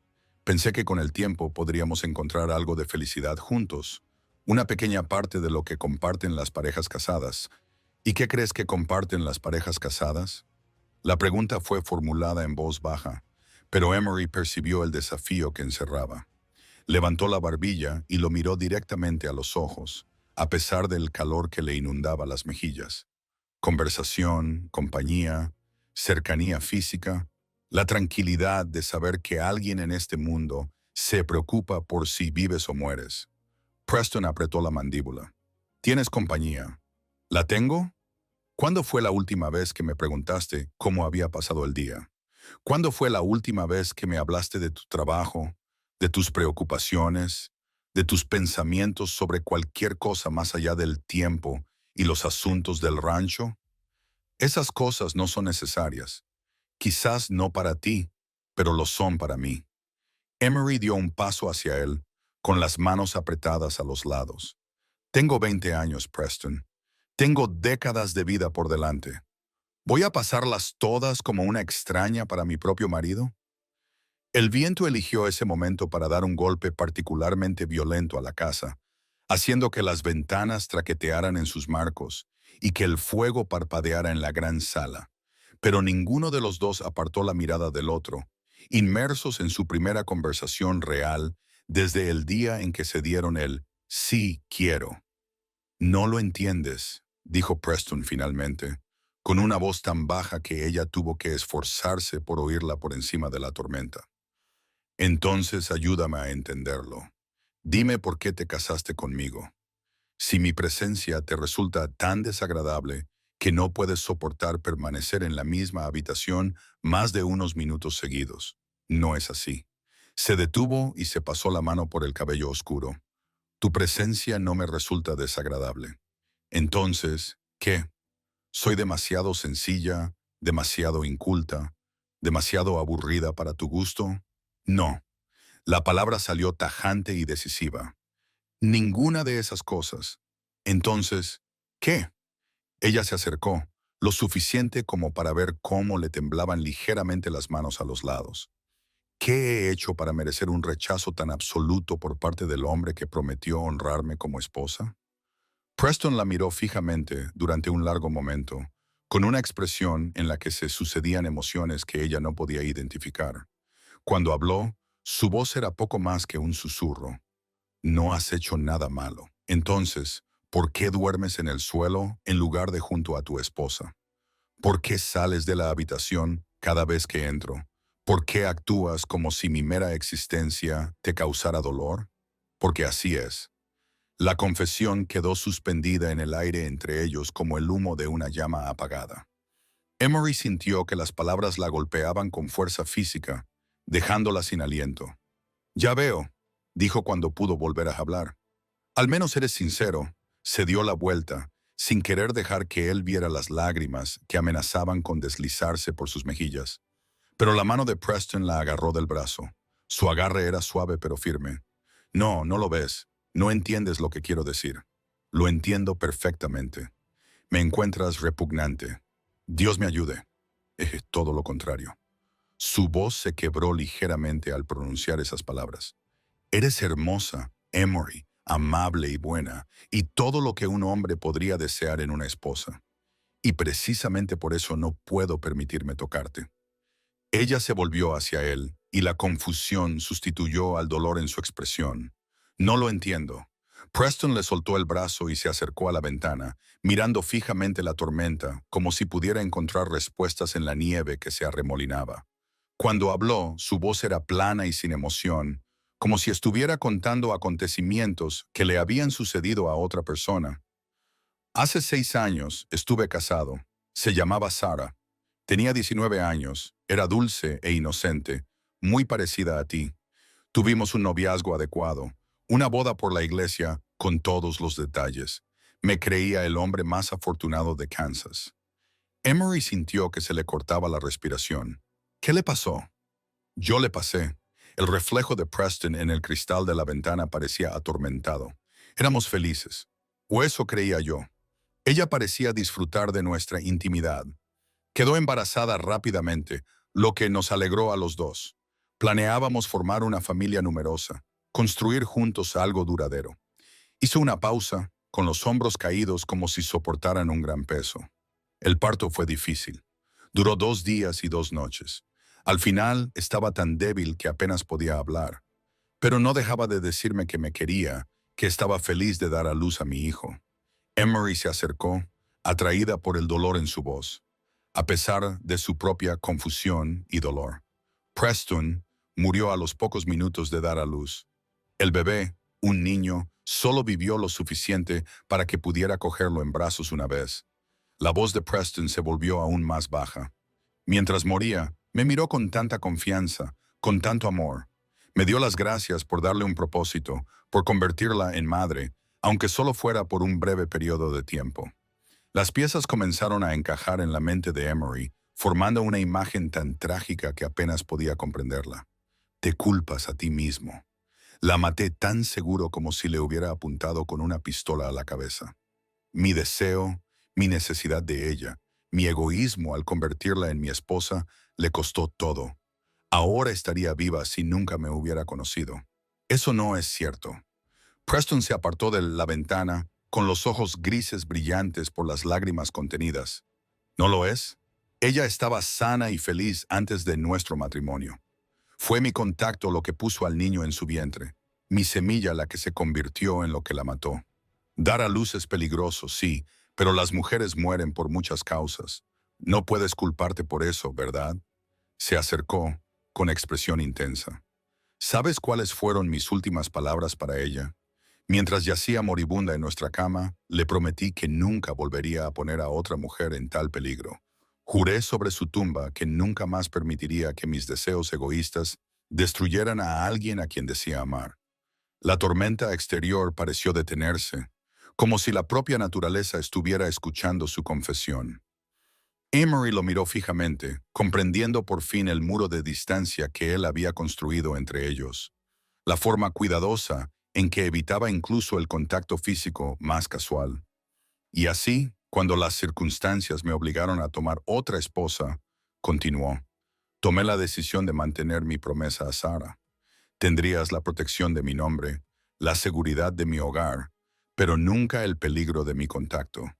Pensé que con el tiempo podríamos encontrar algo de felicidad juntos, una pequeña parte de lo que comparten las parejas casadas. ¿Y qué crees que comparten las parejas casadas? La pregunta fue formulada en voz baja, pero Emery percibió el desafío que encerraba. Levantó la barbilla y lo miró directamente a los ojos, a pesar del calor que le inundaba las mejillas. Conversación, compañía, cercanía física, la tranquilidad de saber que alguien en este mundo se preocupa por si vives o mueres. Preston apretó la mandíbula. ¿Tienes compañía? ¿La tengo? ¿Cuándo fue la última vez que me preguntaste cómo había pasado el día? ¿Cuándo fue la última vez que me hablaste de tu trabajo, de tus preocupaciones, de tus pensamientos sobre cualquier cosa más allá del tiempo y los asuntos del rancho? Esas cosas no son necesarias. Quizás no para ti, pero lo son para mí. Emery dio un paso hacia él, con las manos apretadas a los lados. Tengo 20 años, Preston. Tengo décadas de vida por delante. ¿Voy a pasarlas todas como una extraña para mi propio marido? El viento eligió ese momento para dar un golpe particularmente violento a la casa, haciendo que las ventanas traquetearan en sus marcos y que el fuego parpadeara en la gran sala. Pero ninguno de los dos apartó la mirada del otro, inmersos en su primera conversación real desde el día en que se dieron el «sí quiero». «No lo entiendes», dijo Preston finalmente, con una voz tan baja que ella tuvo que esforzarse por oírla por encima de la tormenta. «Entonces ayúdame a entenderlo. Dime por qué te casaste conmigo. Si mi presencia te resulta tan desagradable que no puedes soportar permanecer en la misma habitación más de unos minutos seguidos. No es así». Se detuvo y se pasó la mano por el cabello oscuro. «Tu presencia no me resulta desagradable. Entonces, ¿qué? ¿Soy demasiado sencilla, demasiado inculta, demasiado aburrida para tu gusto?» «No». La palabra salió tajante y decisiva. «Ninguna de esas cosas». «Entonces, ¿qué?». Ella se acercó, lo suficiente como para ver cómo le temblaban ligeramente las manos a los lados. «¿Qué he hecho para merecer un rechazo tan absoluto por parte del hombre que prometió honrarme como esposa?». Preston la miró fijamente durante un largo momento, con una expresión en la que se sucedían emociones que ella no podía identificar. Cuando habló, su voz era poco más que un susurro. «No has hecho nada malo. Entonces, ¿por qué duermes en el suelo en lugar de junto a tu esposa? ¿Por qué sales de la habitación cada vez que entro? ¿Por qué actúas como si mi mera existencia te causara dolor? Porque así es». La confesión quedó suspendida en el aire entre ellos como el humo de una llama apagada. Emery sintió que las palabras la golpeaban con fuerza física, dejándola sin aliento. «Ya veo», dijo cuando pudo volver a hablar. «Al menos eres sincero». Se dio la vuelta, sin querer dejar que él viera las lágrimas que amenazaban con deslizarse por sus mejillas. Pero la mano de Preston la agarró del brazo. Su agarre era suave pero firme. «No, no lo ves. No entiendes lo que quiero decir». «Lo entiendo perfectamente. Me encuentras repugnante. Dios me ayude». Todo lo contrario». Su voz se quebró ligeramente al pronunciar esas palabras. «Eres hermosa, Emery, amable y buena, y todo lo que un hombre podría desear en una esposa. Y precisamente por eso no puedo permitirme tocarte». Ella se volvió hacia él, y la confusión sustituyó al dolor en su expresión. «No lo entiendo». Preston le soltó el brazo y se acercó a la ventana, mirando fijamente la tormenta, como si pudiera encontrar respuestas en la nieve que se arremolinaba. Cuando habló, su voz era plana y sin emoción, como si estuviera contando acontecimientos que le habían sucedido a otra persona. «Hace 6 años estuve casado. Se llamaba Sarah. Tenía 19 años, era dulce e inocente, muy parecida a ti. Tuvimos un noviazgo adecuado, una boda por la iglesia con todos los detalles. Me creía el hombre más afortunado de Kansas». Emery sintió que se le cortaba la respiración. «¿Qué le pasó?». «Yo le pasé». El reflejo de Preston en el cristal de la ventana parecía atormentado. «Éramos felices. O eso creía yo. Ella parecía disfrutar de nuestra intimidad. Quedó embarazada rápidamente, lo que nos alegró a los dos. Planeábamos formar una familia numerosa, construir juntos algo duradero. Hizo una pausa, con los hombros caídos como si soportaran un gran peso. El parto fue difícil. Duró 2 días y 2 noches. Al final estaba tan débil que apenas podía hablar, pero no dejaba de decirme que me quería, que estaba feliz de dar a luz a mi hijo. Emery se acercó, atraída por el dolor en su voz, a pesar de su propia confusión y dolor. Preston murió a los pocos minutos de dar a luz. El bebé, un niño, solo vivió lo suficiente para que pudiera cogerlo en brazos una vez. La voz de Preston se volvió aún más baja. Mientras moría, me miró con tanta confianza, con tanto amor. Me dio las gracias por darle un propósito, por convertirla en madre, aunque solo fuera por un breve periodo de tiempo. Las piezas comenzaron a encajar en la mente de Emery, formando una imagen tan trágica que apenas podía comprenderla. Te culpas a ti mismo. La maté tan seguro como si le hubiera apuntado con una pistola a la cabeza. Mi deseo, mi necesidad de ella, mi egoísmo al convertirla en mi esposa, le costó todo. Ahora estaría viva si nunca me hubiera conocido. Eso no es cierto. Preston se apartó de la ventana, con los ojos grises brillantes por las lágrimas contenidas. ¿No lo es? Ella estaba sana y feliz antes de nuestro matrimonio. Fue mi contacto lo que puso al niño en su vientre, mi semilla la que se convirtió en lo que la mató. Dar a luz es peligroso, sí, pero las mujeres mueren por muchas causas. No puedes culparte por eso, ¿verdad? Se acercó, con expresión intensa. ¿Sabes cuáles fueron mis últimas palabras para ella? Mientras yacía moribunda en nuestra cama, le prometí que nunca volvería a poner a otra mujer en tal peligro. Juré sobre su tumba que nunca más permitiría que mis deseos egoístas destruyeran a alguien a quien decía amar. La tormenta exterior pareció detenerse, como si la propia naturaleza estuviera escuchando su confesión. Emery lo miró fijamente, comprendiendo por fin el muro de distancia que él había construido entre ellos, la forma cuidadosa en que evitaba incluso el contacto físico más casual. Y así, cuando las circunstancias me obligaron a tomar otra esposa, continuó, tomé la decisión de mantener mi promesa a Sarah. Tendrías la protección de mi nombre, la seguridad de mi hogar, pero nunca el peligro de mi contacto.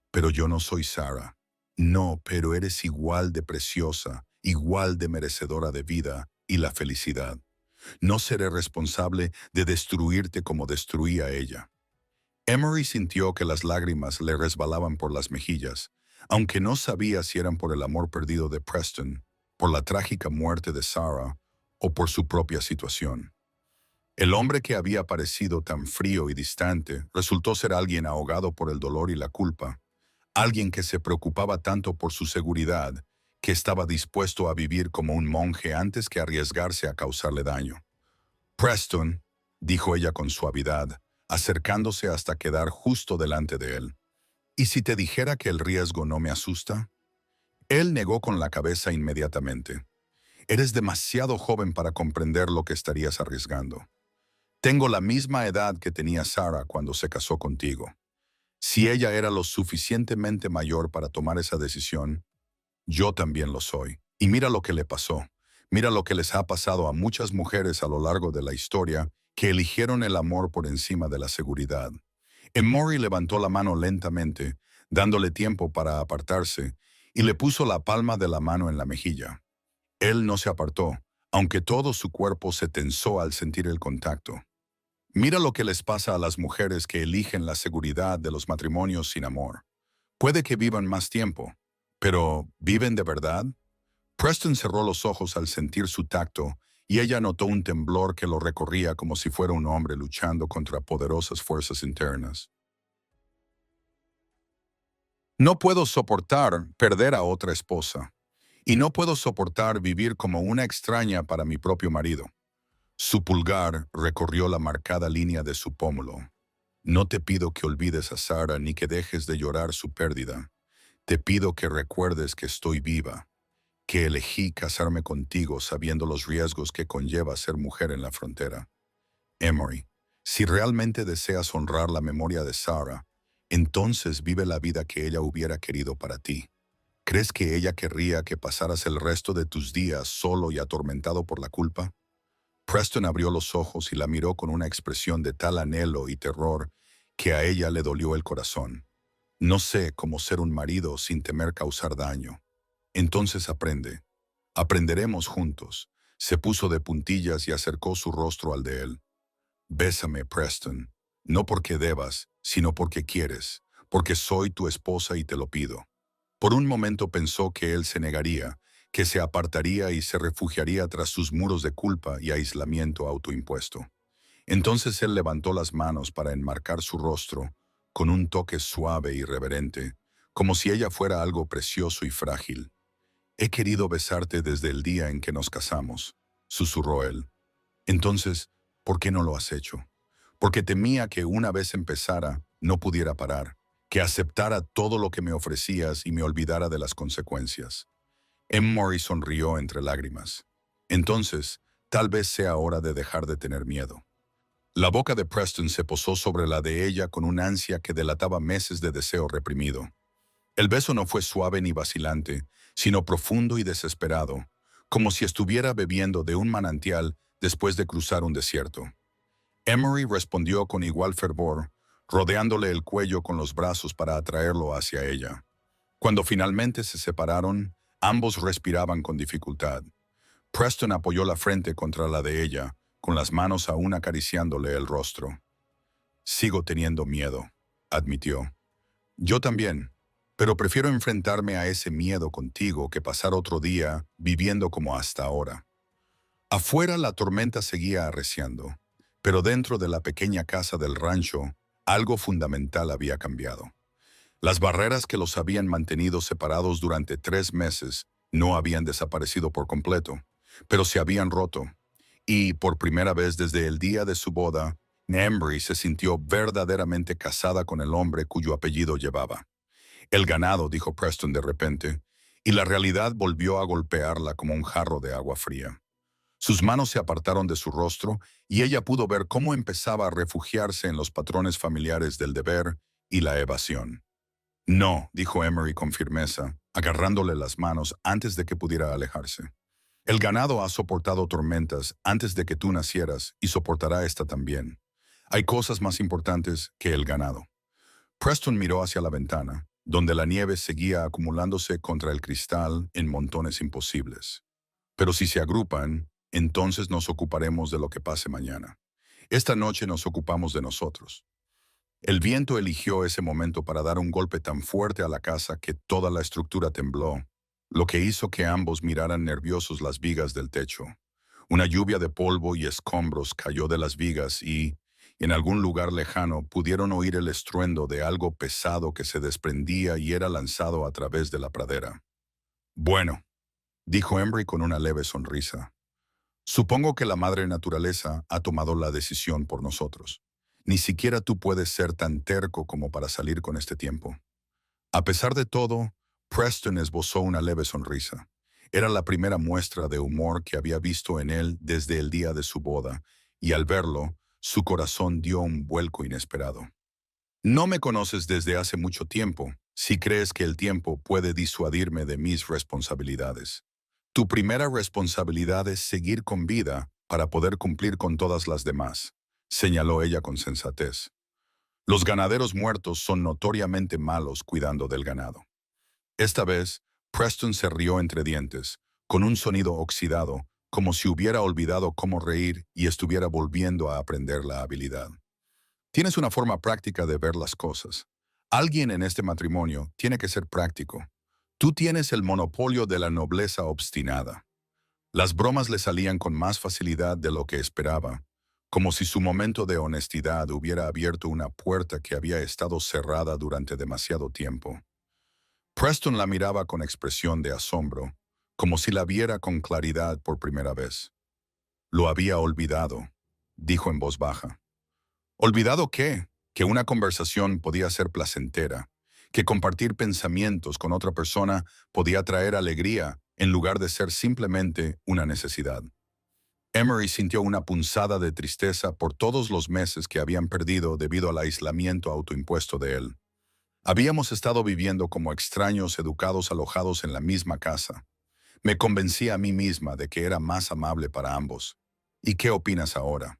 Pero yo no soy Sarah. No, pero eres igual de preciosa, igual de merecedora de vida y la felicidad. No seré responsable de destruirte como destruí a ella. Emery sintió que las lágrimas le resbalaban por las mejillas, aunque no sabía si eran por el amor perdido de Preston, por la trágica muerte de Sarah o por su propia situación. El hombre que había parecido tan frío y distante resultó ser alguien ahogado por el dolor y la culpa, alguien que se preocupaba tanto por su seguridad que estaba dispuesto a vivir como un monje antes que arriesgarse a causarle daño. Preston, dijo ella con suavidad, acercándose hasta quedar justo delante de él. ¿Y si te dijera que el riesgo no me asusta? Él negó con la cabeza inmediatamente. Eres demasiado joven para comprender lo que estarías arriesgando. Tengo la misma edad que tenía Sarah cuando se casó contigo. Si ella era lo suficientemente mayor para tomar esa decisión, yo también lo soy. Y mira lo que le pasó. Mira lo que les ha pasado a muchas mujeres a lo largo de la historia que eligieron el amor por encima de la seguridad. Emory levantó la mano lentamente, dándole tiempo para apartarse, y le puso la palma de la mano en la mejilla. Él no se apartó, aunque todo su cuerpo se tensó al sentir el contacto. Mira lo que les pasa a las mujeres que eligen la seguridad de los matrimonios sin amor. Puede que vivan más tiempo, pero ¿viven de verdad? Preston cerró los ojos al sentir su tacto y ella notó un temblor que lo recorría como si fuera un hombre luchando contra poderosas fuerzas internas. No puedo soportar perder a otra esposa, y no puedo soportar vivir como una extraña para mi propio marido. Su pulgar recorrió la marcada línea de su pómulo. No te pido que olvides a Sarah ni que dejes de llorar su pérdida. Te pido que recuerdes que estoy viva, que elegí casarme contigo sabiendo los riesgos que conlleva ser mujer en la frontera. Emery, si realmente deseas honrar la memoria de Sarah, entonces vive la vida que ella hubiera querido para ti. ¿Crees que ella querría que pasaras el resto de tus días solo y atormentado por la culpa? Preston abrió los ojos y la miró con una expresión de tal anhelo y terror que a ella le dolió el corazón. No sé cómo ser un marido sin temer causar daño. Entonces aprende. Aprenderemos juntos. Se puso de puntillas y acercó su rostro al de él. Bésame, Preston. No porque debas, sino porque quieres, porque soy tu esposa y te lo pido. Por un momento pensó que él se negaría, que se apartaría y se refugiaría tras sus muros de culpa y aislamiento autoimpuesto. Entonces él levantó las manos para enmarcar su rostro, con un toque suave y reverente, como si ella fuera algo precioso y frágil. He querido besarte desde el día en que nos casamos, susurró él. Entonces, ¿por qué no lo has hecho? Porque temía que una vez empezara, no pudiera parar, que aceptara todo lo que me ofrecías y me olvidara de las consecuencias. Emory sonrió entre lágrimas. Entonces, tal vez sea hora de dejar de tener miedo. La boca de Preston se posó sobre la de ella con una ansia que delataba meses de deseo reprimido. El beso no fue suave ni vacilante, sino profundo y desesperado, como si estuviera bebiendo de un manantial después de cruzar un desierto. Emory respondió con igual fervor, rodeándole el cuello con los brazos para atraerlo hacia ella. Cuando finalmente se separaron, ambos respiraban con dificultad. Preston apoyó la frente contra la de ella, con las manos aún acariciándole el rostro. Sigo teniendo miedo, admitió. Yo también, pero prefiero enfrentarme a ese miedo contigo que pasar otro día viviendo como hasta ahora. Afuera la tormenta seguía arreciando, pero dentro de la pequeña casa del rancho, algo fundamental había cambiado. Las barreras que los habían mantenido separados durante 3 meses no habían desaparecido por completo, pero se habían roto. Y, por primera vez desde el día de su boda, Embry se sintió verdaderamente casada con el hombre cuyo apellido llevaba. El ganado, dijo Preston de repente, y la realidad volvió a golpearla como un jarro de agua fría. Sus manos se apartaron de su rostro y ella pudo ver cómo empezaba a refugiarse en los patrones familiares del deber y la evasión. No, dijo Emery con firmeza, agarrándole las manos antes de que pudiera alejarse. El ganado ha soportado tormentas antes de que tú nacieras y soportará esta también. Hay cosas más importantes que el ganado. Preston miró hacia la ventana, donde la nieve seguía acumulándose contra el cristal en montones imposibles. Pero si se agrupan, entonces nos ocuparemos de lo que pase mañana. Esta noche nos ocupamos de nosotros. El viento eligió ese momento para dar un golpe tan fuerte a la casa que toda la estructura tembló, lo que hizo que ambos miraran nerviosos las vigas del techo. Una lluvia de polvo y escombros cayó de las vigas y, en algún lugar lejano, pudieron oír el estruendo de algo pesado que se desprendía y era lanzado a través de la pradera. Bueno, dijo Embry con una leve sonrisa. Supongo que la madre naturaleza ha tomado la decisión por nosotros. Ni siquiera tú puedes ser tan terco como para salir con este tiempo. A pesar de todo, Preston esbozó una leve sonrisa. Era la primera muestra de humor que había visto en él desde el día de su boda, y al verlo, su corazón dio un vuelco inesperado. No me conoces desde hace mucho tiempo, si crees que el tiempo puede disuadirme de mis responsabilidades. Tu primera responsabilidad es seguir con vida para poder cumplir con todas las demás, señaló ella con sensatez. Los ganaderos muertos son notoriamente malos cuidando del ganado. Esta vez, Preston se rió entre dientes, con un sonido oxidado, como si hubiera olvidado cómo reír y estuviera volviendo a aprender la habilidad. Tienes una forma práctica de ver las cosas. Alguien en este matrimonio tiene que ser práctico. Tú tienes el monopolio de la nobleza obstinada. Las bromas le salían con más facilidad de lo que esperaba, como si su momento de honestidad hubiera abierto una puerta que había estado cerrada durante demasiado tiempo. Preston la miraba con expresión de asombro, como si la viera con claridad por primera vez. Lo había olvidado, dijo en voz baja. ¿Olvidado qué? Que una conversación podía ser placentera, que compartir pensamientos con otra persona podía traer alegría en lugar de ser simplemente una necesidad. Emery sintió una punzada de tristeza por todos los meses que habían perdido debido al aislamiento autoimpuesto de él. Habíamos estado viviendo como extraños educados alojados en la misma casa. Me convencí a mí misma de que era más amable para ambos. ¿Y qué opinas ahora?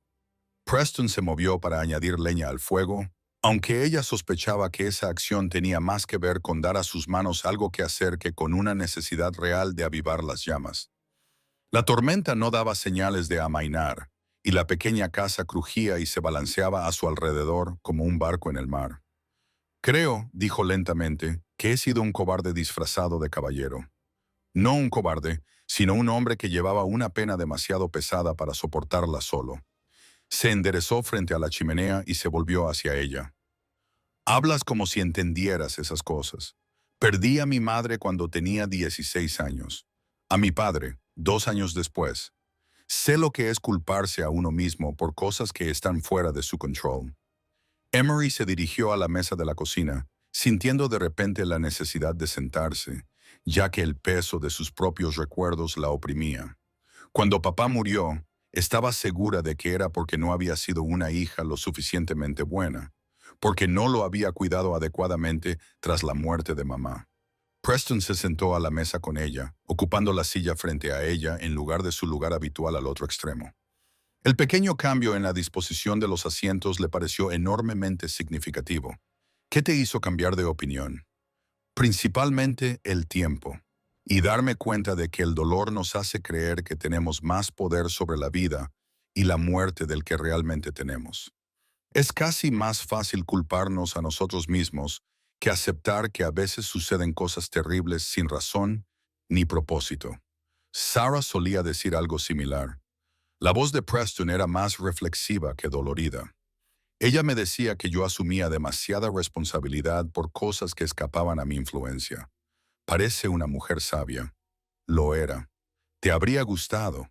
Preston se movió para añadir leña al fuego, aunque ella sospechaba que esa acción tenía más que ver con dar a sus manos algo que hacer que con una necesidad real de avivar las llamas. La tormenta no daba señales de amainar, y la pequeña casa crujía y se balanceaba a su alrededor como un barco en el mar. Creo, dijo lentamente, que he sido un cobarde disfrazado de caballero. No un cobarde, sino un hombre que llevaba una pena demasiado pesada para soportarla solo. Se enderezó frente a la chimenea y se volvió hacia ella. Hablas como si entendieras esas cosas. Perdí a mi madre cuando tenía 16 años. A mi padre, 2 años después. Sé lo que es culparse a uno mismo por cosas que están fuera de su control. Emery se dirigió a la mesa de la cocina, sintiendo de repente la necesidad de sentarse, ya que el peso de sus propios recuerdos la oprimía. Cuando papá murió, estaba segura de que era porque no había sido una hija lo suficientemente buena, porque no lo había cuidado adecuadamente tras la muerte de mamá. Preston se sentó a la mesa con ella, ocupando la silla frente a ella en lugar de su lugar habitual al otro extremo. El pequeño cambio en la disposición de los asientos le pareció enormemente significativo. ¿Qué te hizo cambiar de opinión? Principalmente el tiempo, y darme cuenta de que el dolor nos hace creer que tenemos más poder sobre la vida y la muerte del que realmente tenemos. Es casi más fácil culparnos a nosotros mismos que aceptar que a veces suceden cosas terribles sin razón ni propósito. Sarah solía decir algo similar. La voz de Preston era más reflexiva que dolorida. Ella me decía que yo asumía demasiada responsabilidad por cosas que escapaban a mi influencia. Parece una mujer sabia. Lo era. Te habría gustado.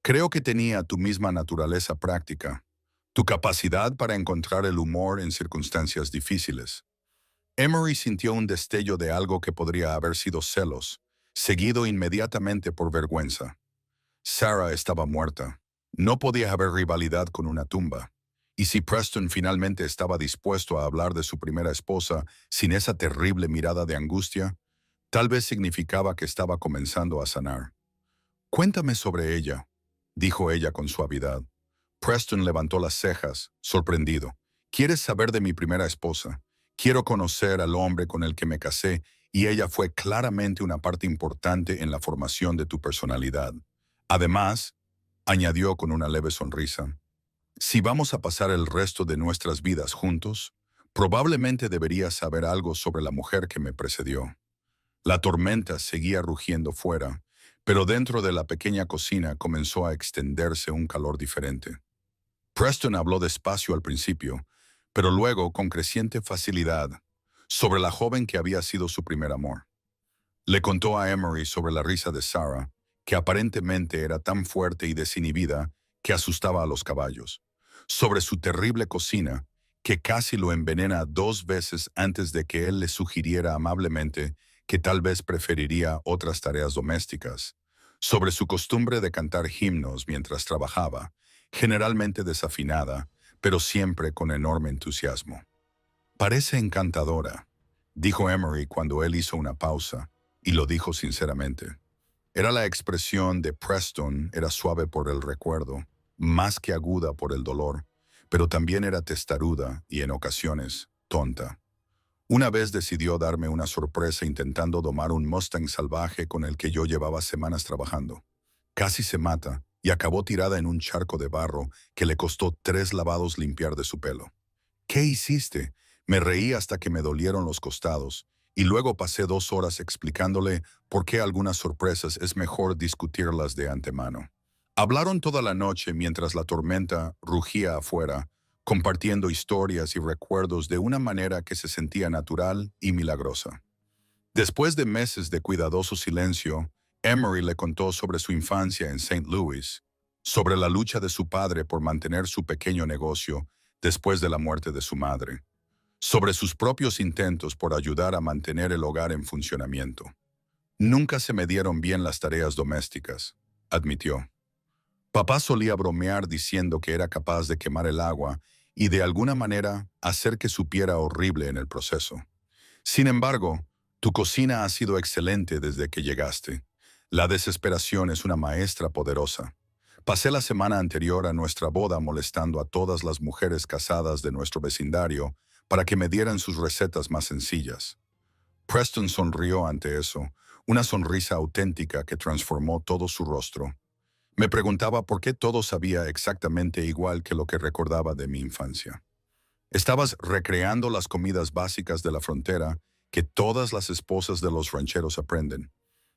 Creo que tenía tu misma naturaleza práctica, tu capacidad para encontrar el humor en circunstancias difíciles. Emery sintió un destello de algo que podría haber sido celos, seguido inmediatamente por vergüenza. Sarah estaba muerta. No podía haber rivalidad con una tumba. Y si Preston finalmente estaba dispuesto a hablar de su primera esposa sin esa terrible mirada de angustia, tal vez significaba que estaba comenzando a sanar. Cuéntame sobre ella, dijo ella con suavidad. Preston levantó las cejas, sorprendido. ¿Quieres saber de mi primera esposa? Quiero conocer al hombre con el que me casé y ella fue claramente una parte importante en la formación de tu personalidad. Además, añadió con una leve sonrisa, si vamos a pasar el resto de nuestras vidas juntos, probablemente deberías saber algo sobre la mujer que me precedió. La tormenta seguía rugiendo fuera, pero dentro de la pequeña cocina comenzó a extenderse un calor diferente. Preston habló despacio al principio, pero luego con creciente facilidad, sobre la joven que había sido su primer amor. Le contó a Emery sobre la risa de Sarah, que aparentemente era tan fuerte y desinhibida que asustaba a los caballos, sobre su terrible cocina, que casi lo envenena 2 veces antes de que él le sugiriera amablemente que tal vez preferiría otras tareas domésticas, sobre su costumbre de cantar himnos mientras trabajaba, generalmente desafinada, pero siempre con enorme entusiasmo. Parece encantadora, dijo Emery cuando él hizo una pausa, y lo dijo sinceramente. Era la expresión de Preston, era suave por el recuerdo, más que aguda por el dolor, pero también era testaruda y en ocasiones tonta. Una vez decidió darme una sorpresa intentando domar un Mustang salvaje con el que yo llevaba semanas trabajando. Casi se mata y acabó tirada en un charco de barro que le costó 3 lavados limpiar de su pelo. ¿Qué hiciste? Me reí hasta que me dolieron los costados, y luego pasé 2 horas explicándole por qué algunas sorpresas es mejor discutirlas de antemano. Hablaron toda la noche mientras la tormenta rugía afuera, compartiendo historias y recuerdos de una manera que se sentía natural y milagrosa. Después de meses de cuidadoso silencio, Emery le contó sobre su infancia en St. Louis, sobre la lucha de su padre por mantener su pequeño negocio después de la muerte de su madre, sobre sus propios intentos por ayudar a mantener el hogar en funcionamiento. Nunca se me dieron bien las tareas domésticas, admitió. Papá solía bromear diciendo que era capaz de quemar el agua y de alguna manera hacer que supiera horrible en el proceso. Sin embargo, tu cocina ha sido excelente desde que llegaste. La desesperación es una maestra poderosa. Pasé la semana anterior a nuestra boda molestando a todas las mujeres casadas de nuestro vecindario para que me dieran sus recetas más sencillas. Preston sonrió ante eso, una sonrisa auténtica que transformó todo su rostro. Me preguntaba por qué todo sabía exactamente igual que lo que recordaba de mi infancia. Estabas recreando las comidas básicas de la frontera que todas las esposas de los rancheros aprenden,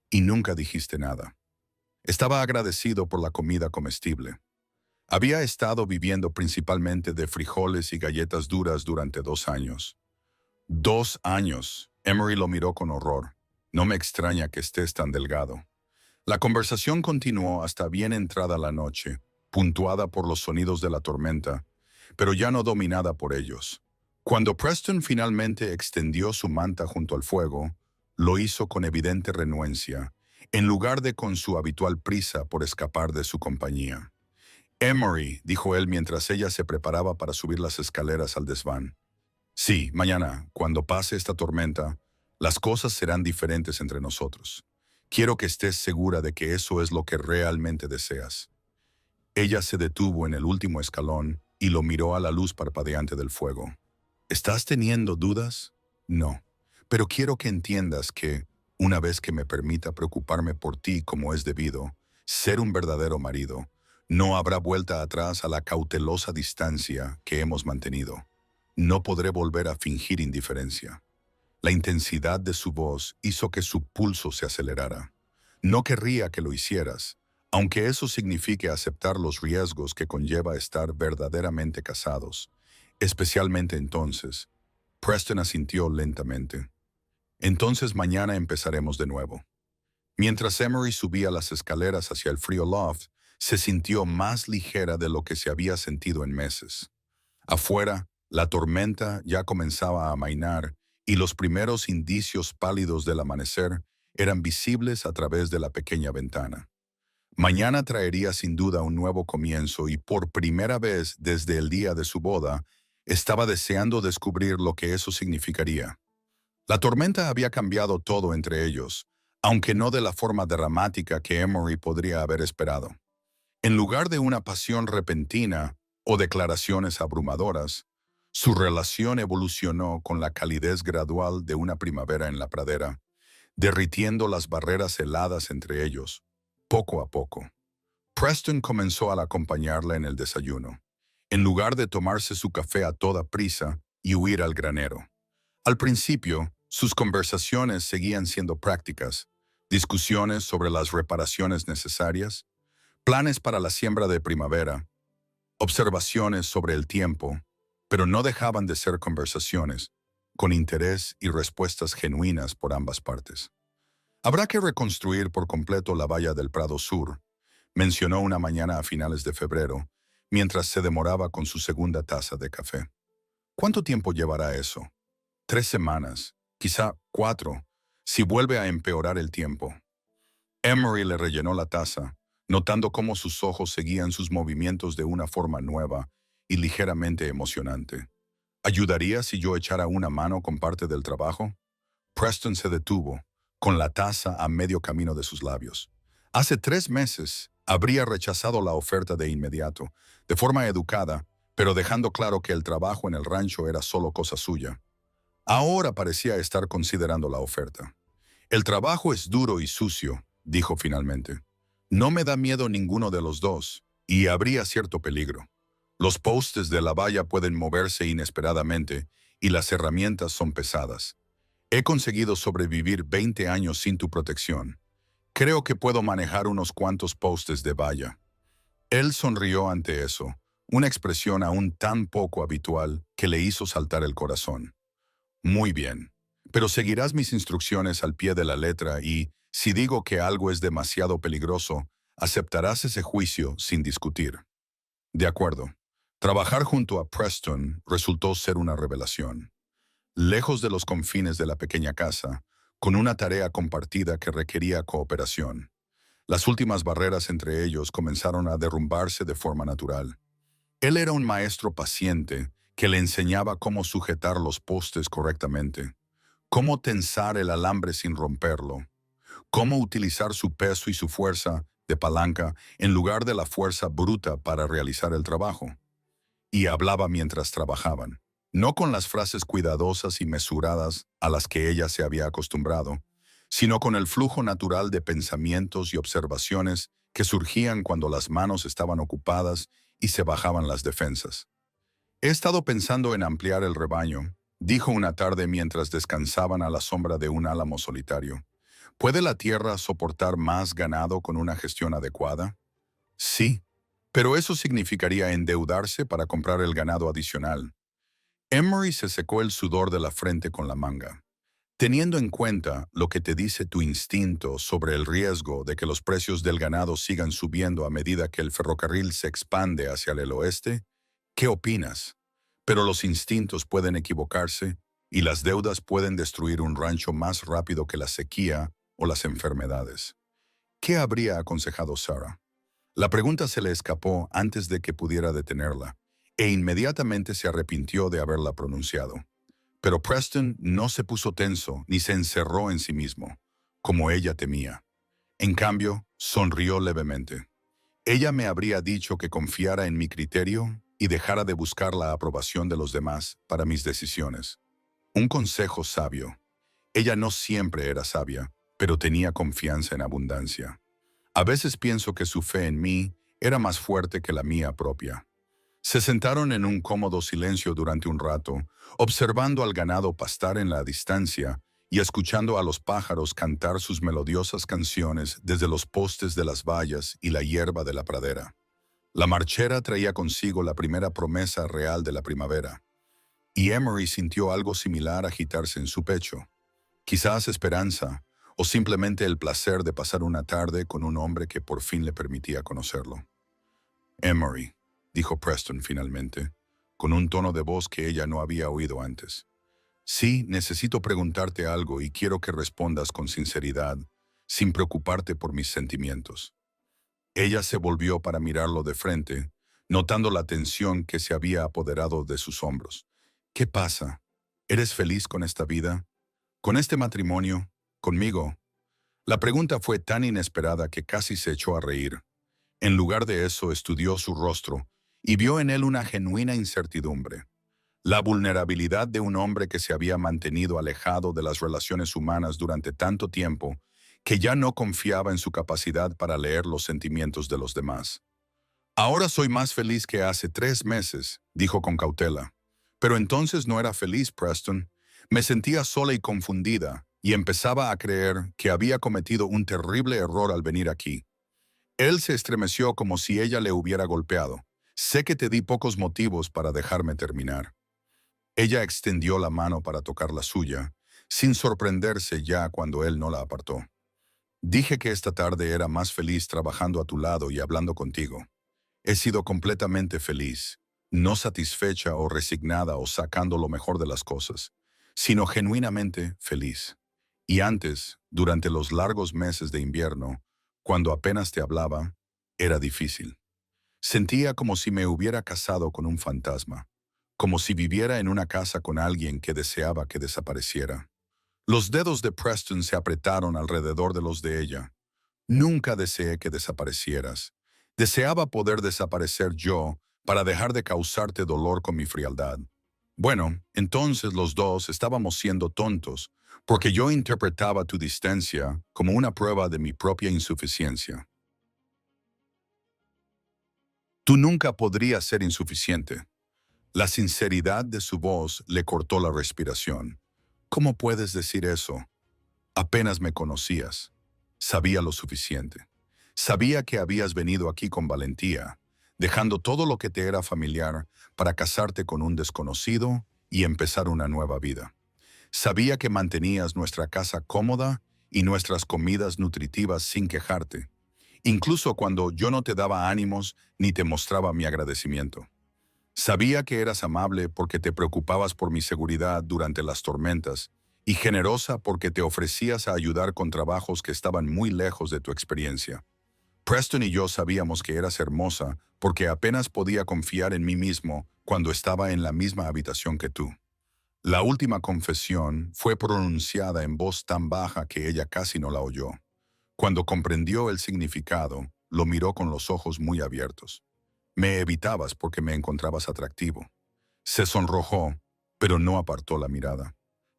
y nunca dijiste nada. Estaba agradecido por la comida comestible. Había estado viviendo principalmente de frijoles y galletas duras durante 2 años. 2 años. Emery lo miró con horror. No me extraña que estés tan delgado. La conversación continuó hasta bien entrada la noche, puntuada por los sonidos de la tormenta, pero ya no dominada por ellos. Cuando Preston finalmente extendió su manta junto al fuego, lo hizo con evidente renuencia, en lugar de con su habitual prisa por escapar de su compañía. Emery, dijo él mientras ella se preparaba para subir las escaleras al desván. Sí, mañana, cuando pase esta tormenta, las cosas serán diferentes entre nosotros. Quiero que estés segura de que eso es lo que realmente deseas. Ella se detuvo en el último escalón y lo miró a la luz parpadeante del fuego. ¿Estás teniendo dudas? No. Pero quiero que entiendas que, una vez que me permita preocuparme por ti como es debido, ser un verdadero marido, no habrá vuelta atrás a la cautelosa distancia que hemos mantenido. No podré volver a fingir indiferencia. La intensidad de su voz hizo que su pulso se acelerara. No querría que lo hicieras, aunque eso signifique aceptar los riesgos que conlleva estar verdaderamente casados, especialmente entonces. Preston asintió lentamente. Entonces mañana empezaremos de nuevo. Mientras Emery subía las escaleras hacia el frío loft, se sintió más ligera de lo que se había sentido en meses. Afuera, la tormenta ya comenzaba a amainar y los primeros indicios pálidos del amanecer eran visibles a través de la pequeña ventana. Mañana traería sin duda un nuevo comienzo y por primera vez desde el día de su boda, estaba deseando descubrir lo que eso significaría. La tormenta había cambiado todo entre ellos, aunque no de la forma dramática que Emery podría haber esperado. En lugar de una pasión repentina o declaraciones abrumadoras, su relación evolucionó con la calidez gradual de una primavera en la pradera, derritiendo las barreras heladas entre ellos, poco a poco. Preston comenzó a acompañarla en el desayuno, en lugar de tomarse su café a toda prisa y huir al granero. Al principio, sus conversaciones seguían siendo prácticas, discusiones sobre las reparaciones necesarias, planes para la siembra de primavera, observaciones sobre el tiempo, pero no dejaban de ser conversaciones, con interés y respuestas genuinas por ambas partes. Habrá que reconstruir por completo la valla del Prado Sur, mencionó una mañana a finales de febrero, mientras se demoraba con su segunda taza de café. ¿Cuánto tiempo llevará eso? 3 semanas, quizá 4, si vuelve a empeorar el tiempo. Emery le rellenó la taza, notando cómo sus ojos seguían sus movimientos de una forma nueva y ligeramente emocionante. ¿Ayudaría si yo echara una mano con parte del trabajo? Preston se detuvo, con la taza a medio camino de sus labios. Hace 3 meses habría rechazado la oferta de inmediato, de forma educada, pero dejando claro que el trabajo en el rancho era solo cosa suya. Ahora parecía estar considerando la oferta. El trabajo es duro y sucio, dijo finalmente. No me da miedo ninguno de los dos, y habría cierto peligro. Los postes de la valla pueden moverse inesperadamente, y las herramientas son pesadas. He conseguido sobrevivir 20 años sin tu protección. Creo que puedo manejar unos cuantos postes de valla. Él sonrió ante eso, una expresión aún tan poco habitual que le hizo saltar el corazón. Muy bien, pero seguirás mis instrucciones al pie de la letra y, si digo que algo es demasiado peligroso, aceptarás ese juicio sin discutir. De acuerdo. Trabajar junto a Preston resultó ser una revelación. Lejos de los confines de la pequeña casa, con una tarea compartida que requería cooperación. Las últimas barreras entre ellos comenzaron a derrumbarse de forma natural. Él era un maestro paciente que le enseñaba cómo sujetar los postes correctamente, cómo tensar el alambre sin romperlo, cómo utilizar su peso y su fuerza de palanca, en lugar de la fuerza bruta para realizar el trabajo. Y hablaba mientras trabajaban, no con las frases cuidadosas y mesuradas a las que ella se había acostumbrado, sino con el flujo natural de pensamientos y observaciones que surgían cuando las manos estaban ocupadas y se bajaban las defensas. He estado pensando en ampliar el rebaño, dijo una tarde mientras descansaban a la sombra de un álamo solitario. ¿Puede la tierra soportar más ganado con una gestión adecuada? Sí, pero eso significaría endeudarse para comprar el ganado adicional. Emery se secó el sudor de la frente con la manga. Teniendo en cuenta lo que te dice tu instinto sobre el riesgo de que los precios del ganado sigan subiendo a medida que el ferrocarril se expande hacia el oeste, ¿qué opinas? Pero los instintos pueden equivocarse y las deudas pueden destruir un rancho más rápido que la sequía o las enfermedades. ¿Qué habría aconsejado Sarah? La pregunta se le escapó antes de que pudiera detenerla, e inmediatamente se arrepintió de haberla pronunciado. Pero Preston no se puso tenso ni se encerró en sí mismo, como ella temía. En cambio, sonrió levemente. Ella me habría dicho que confiara en mi criterio y dejara de buscar la aprobación de los demás para mis decisiones. Un consejo sabio. Ella no siempre era sabia, pero tenía confianza en abundancia. A veces pienso que su fe en mí era más fuerte que la mía propia. Se sentaron en un cómodo silencio durante un rato, observando al ganado pastar en la distancia y escuchando a los pájaros cantar sus melodiosas canciones desde los postes de las vallas y la hierba de la pradera. La marchera traía consigo la primera promesa real de la primavera, y Emery sintió algo similar agitarse en su pecho. Quizás esperanza, o simplemente el placer de pasar una tarde con un hombre que por fin le permitía conocerlo. Emery, dijo Preston finalmente, con un tono de voz que ella no había oído antes. Sí, necesito preguntarte algo y quiero que respondas con sinceridad, sin preocuparte por mis sentimientos. Ella se volvió para mirarlo de frente, notando la tensión que se había apoderado de sus hombros. ¿Qué pasa? ¿Eres feliz con esta vida? ¿Con este matrimonio? ¿Conmigo? La pregunta fue tan inesperada que casi se echó a reír. En lugar de eso, estudió su rostro y vio en él una genuina incertidumbre. La vulnerabilidad de un hombre que se había mantenido alejado de las relaciones humanas durante tanto tiempo que ya no confiaba en su capacidad para leer los sentimientos de los demás. Ahora soy más feliz que hace 3 meses, dijo con cautela. Pero entonces no era feliz, Preston. Me sentía sola y confundida, y empezaba a creer que había cometido un terrible error al venir aquí. Él se estremeció como si ella le hubiera golpeado. Sé que te di pocos motivos para dejarme terminar. Ella extendió la mano para tocar la suya, sin sorprenderse ya cuando él no la apartó. Dije que esta tarde era más feliz trabajando a tu lado y hablando contigo. He sido completamente feliz, no satisfecha o resignada o sacando lo mejor de las cosas, sino genuinamente feliz. Y antes, durante los largos meses de invierno, cuando apenas te hablaba, era difícil. Sentía como si me hubiera casado con un fantasma, como si viviera en una casa con alguien que deseaba que desapareciera. Los dedos de Preston se apretaron alrededor de los de ella. Nunca deseé que desaparecieras. Deseaba poder desaparecer yo para dejar de causarte dolor con mi frialdad. Bueno, entonces los dos estábamos siendo tontos, porque yo interpretaba tu distancia como una prueba de mi propia insuficiencia. Tú nunca podrías ser insuficiente. La sinceridad de su voz le cortó la respiración. ¿Cómo puedes decir eso? Apenas me conocías. Sabía lo suficiente. Sabía que habías venido aquí con valentía, dejando todo lo que te era familiar para casarte con un desconocido y empezar una nueva vida. Sabía que mantenías nuestra casa cómoda y nuestras comidas nutritivas sin quejarte, incluso cuando yo no te daba ánimos ni te mostraba mi agradecimiento. Sabía que eras amable porque te preocupabas por mi seguridad durante las tormentas y generosa porque te ofrecías a ayudar con trabajos que estaban muy lejos de tu experiencia. Preston y yo sabíamos que eras hermosa porque apenas podía confiar en mí mismo cuando estaba en la misma habitación que tú. La última confesión fue pronunciada en voz tan baja que ella casi no la oyó. Cuando comprendió el significado, lo miró con los ojos muy abiertos. Me evitabas porque me encontrabas atractivo. Se sonrojó, pero no apartó la mirada.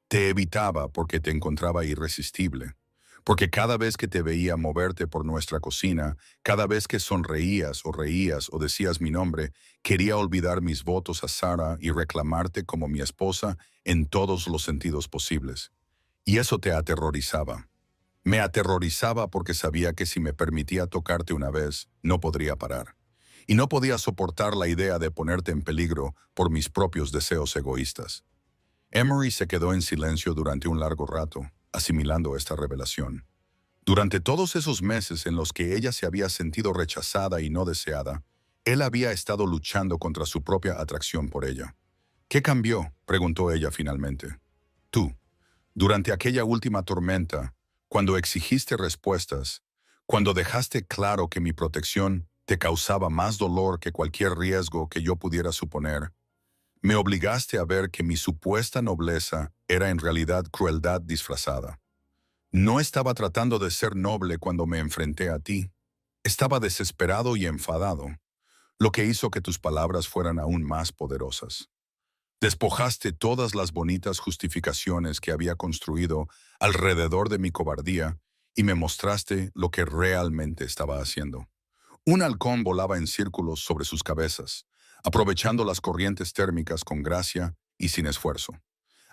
Te evitaba porque te encontraba irresistible. Porque cada vez que te veía moverte por nuestra cocina, cada vez que sonreías o reías o decías mi nombre, quería olvidar mis votos a Sara y reclamarte como mi esposa en todos los sentidos posibles. Y eso te aterrorizaba. Me aterrorizaba porque sabía que si me permitía tocarte una vez, no podría parar. Y no podía soportar la idea de ponerte en peligro por mis propios deseos egoístas. Emery se quedó en silencio durante un largo rato, asimilando esta revelación. Durante todos esos meses en los que ella se había sentido rechazada y no deseada, él había estado luchando contra su propia atracción por ella. ¿Qué cambió?, preguntó ella finalmente. Tú, durante aquella última tormenta, cuando exigiste respuestas, cuando dejaste claro que mi protección te causaba más dolor que cualquier riesgo que yo pudiera suponer, me obligaste a ver que mi supuesta nobleza era en realidad crueldad disfrazada. No estaba tratando de ser noble cuando me enfrenté a ti. Estaba desesperado y enfadado, lo que hizo que tus palabras fueran aún más poderosas. Despojaste todas las bonitas justificaciones que había construido alrededor de mi cobardía y me mostraste lo que realmente estaba haciendo. Un halcón volaba en círculos sobre sus cabezas, aprovechando las corrientes térmicas con gracia y sin esfuerzo.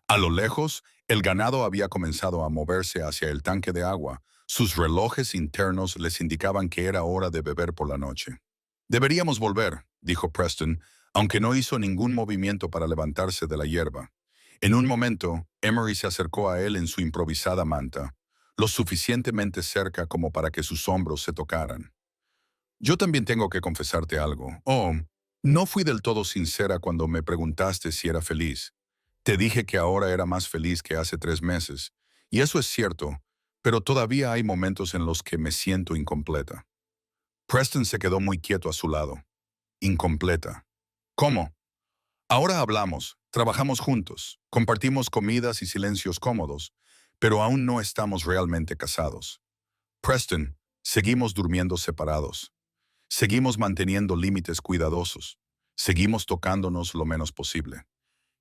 A lo lejos, el ganado había comenzado a moverse hacia el tanque de agua. Sus relojes internos les indicaban que era hora de beber por la noche. Deberíamos volver, dijo Preston, aunque no hizo ningún movimiento para levantarse de la hierba. En un momento, Emery se acercó a él en su improvisada manta, lo suficientemente cerca como para que sus hombros se tocaran. Yo también tengo que confesarte algo. Oh, no fui del todo sincera cuando me preguntaste si era feliz. Te dije que ahora era más feliz que hace 3 meses, y eso es cierto, pero todavía hay momentos en los que me siento incompleta. Preston se quedó muy quieto a su lado. Incompleta. ¿Cómo? Ahora hablamos, trabajamos juntos, compartimos comidas y silencios cómodos, pero aún no estamos realmente casados. Preston, seguimos durmiendo separados. Seguimos manteniendo límites cuidadosos. Seguimos tocándonos lo menos posible.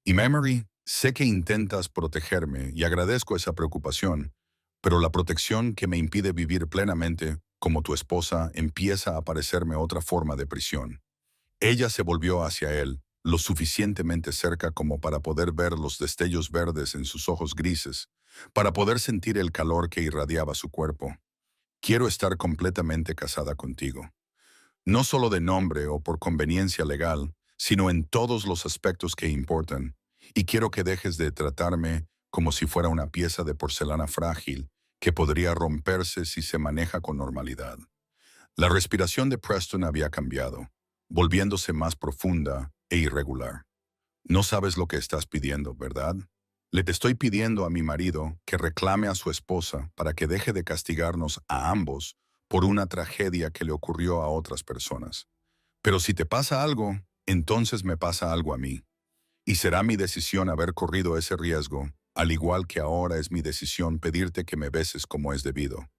Y Memory, sé que intentas protegerme y agradezco esa preocupación, pero la protección que me impide vivir plenamente como tu esposa empieza a parecerme otra forma de prisión. Ella se volvió hacia él, lo suficientemente cerca como para poder ver los destellos verdes en sus ojos grises, para poder sentir el calor que irradiaba su cuerpo. Quiero estar completamente casada contigo. No solo de nombre o por conveniencia legal, sino en todos los aspectos que importan. Y quiero que dejes de tratarme como si fuera una pieza de porcelana frágil que podría romperse si se maneja con normalidad. La respiración de Preston había cambiado, volviéndose más profunda e irregular. No sabes lo que estás pidiendo, ¿verdad? Le te estoy pidiendo a mi marido que reclame a su esposa para que deje de castigarnos a ambos por una tragedia que le ocurrió a otras personas. Pero si te pasa algo, entonces me pasa algo a mí. Y será mi decisión haber corrido ese riesgo, al igual que ahora es mi decisión pedirte que me beses como es debido.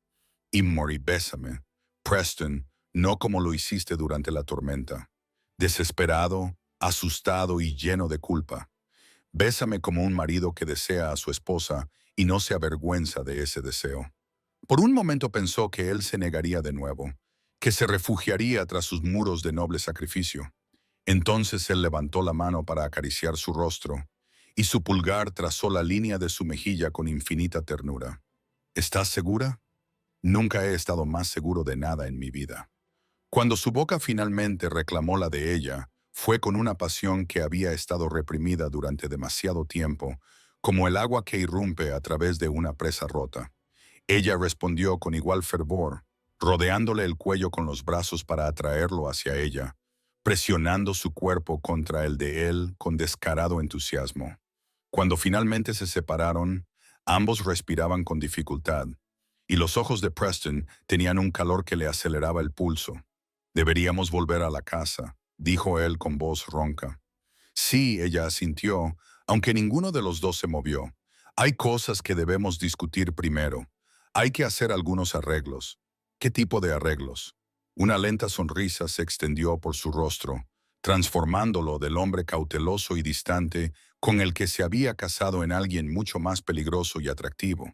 Y Mori, bésame. Preston, no como lo hiciste durante la tormenta. Desesperado, asustado y lleno de culpa. Bésame como un marido que desea a su esposa y no se avergüenza de ese deseo. Por un momento pensó que él se negaría de nuevo, que se refugiaría tras sus muros de noble sacrificio. Entonces él levantó la mano para acariciar su rostro, y su pulgar trazó la línea de su mejilla con infinita ternura. ¿Estás segura? Nunca he estado más seguro de nada en mi vida. Cuando su boca finalmente reclamó la de ella, fue con una pasión que había estado reprimida durante demasiado tiempo, como el agua que irrumpe a través de una presa rota. Ella respondió con igual fervor, rodeándole el cuello con los brazos para atraerlo hacia ella, presionando su cuerpo contra el de él con descarado entusiasmo. Cuando finalmente se separaron, ambos respiraban con dificultad, y los ojos de Preston tenían un calor que le aceleraba el pulso. «Deberíamos volver a la casa», dijo él con voz ronca. Sí, ella asintió, aunque ninguno de los dos se movió. Hay cosas que debemos discutir primero. Hay que hacer algunos arreglos. ¿Qué tipo de arreglos? Una lenta sonrisa se extendió por su rostro, transformándolo del hombre cauteloso y distante con el que se había casado en alguien mucho más peligroso y atractivo.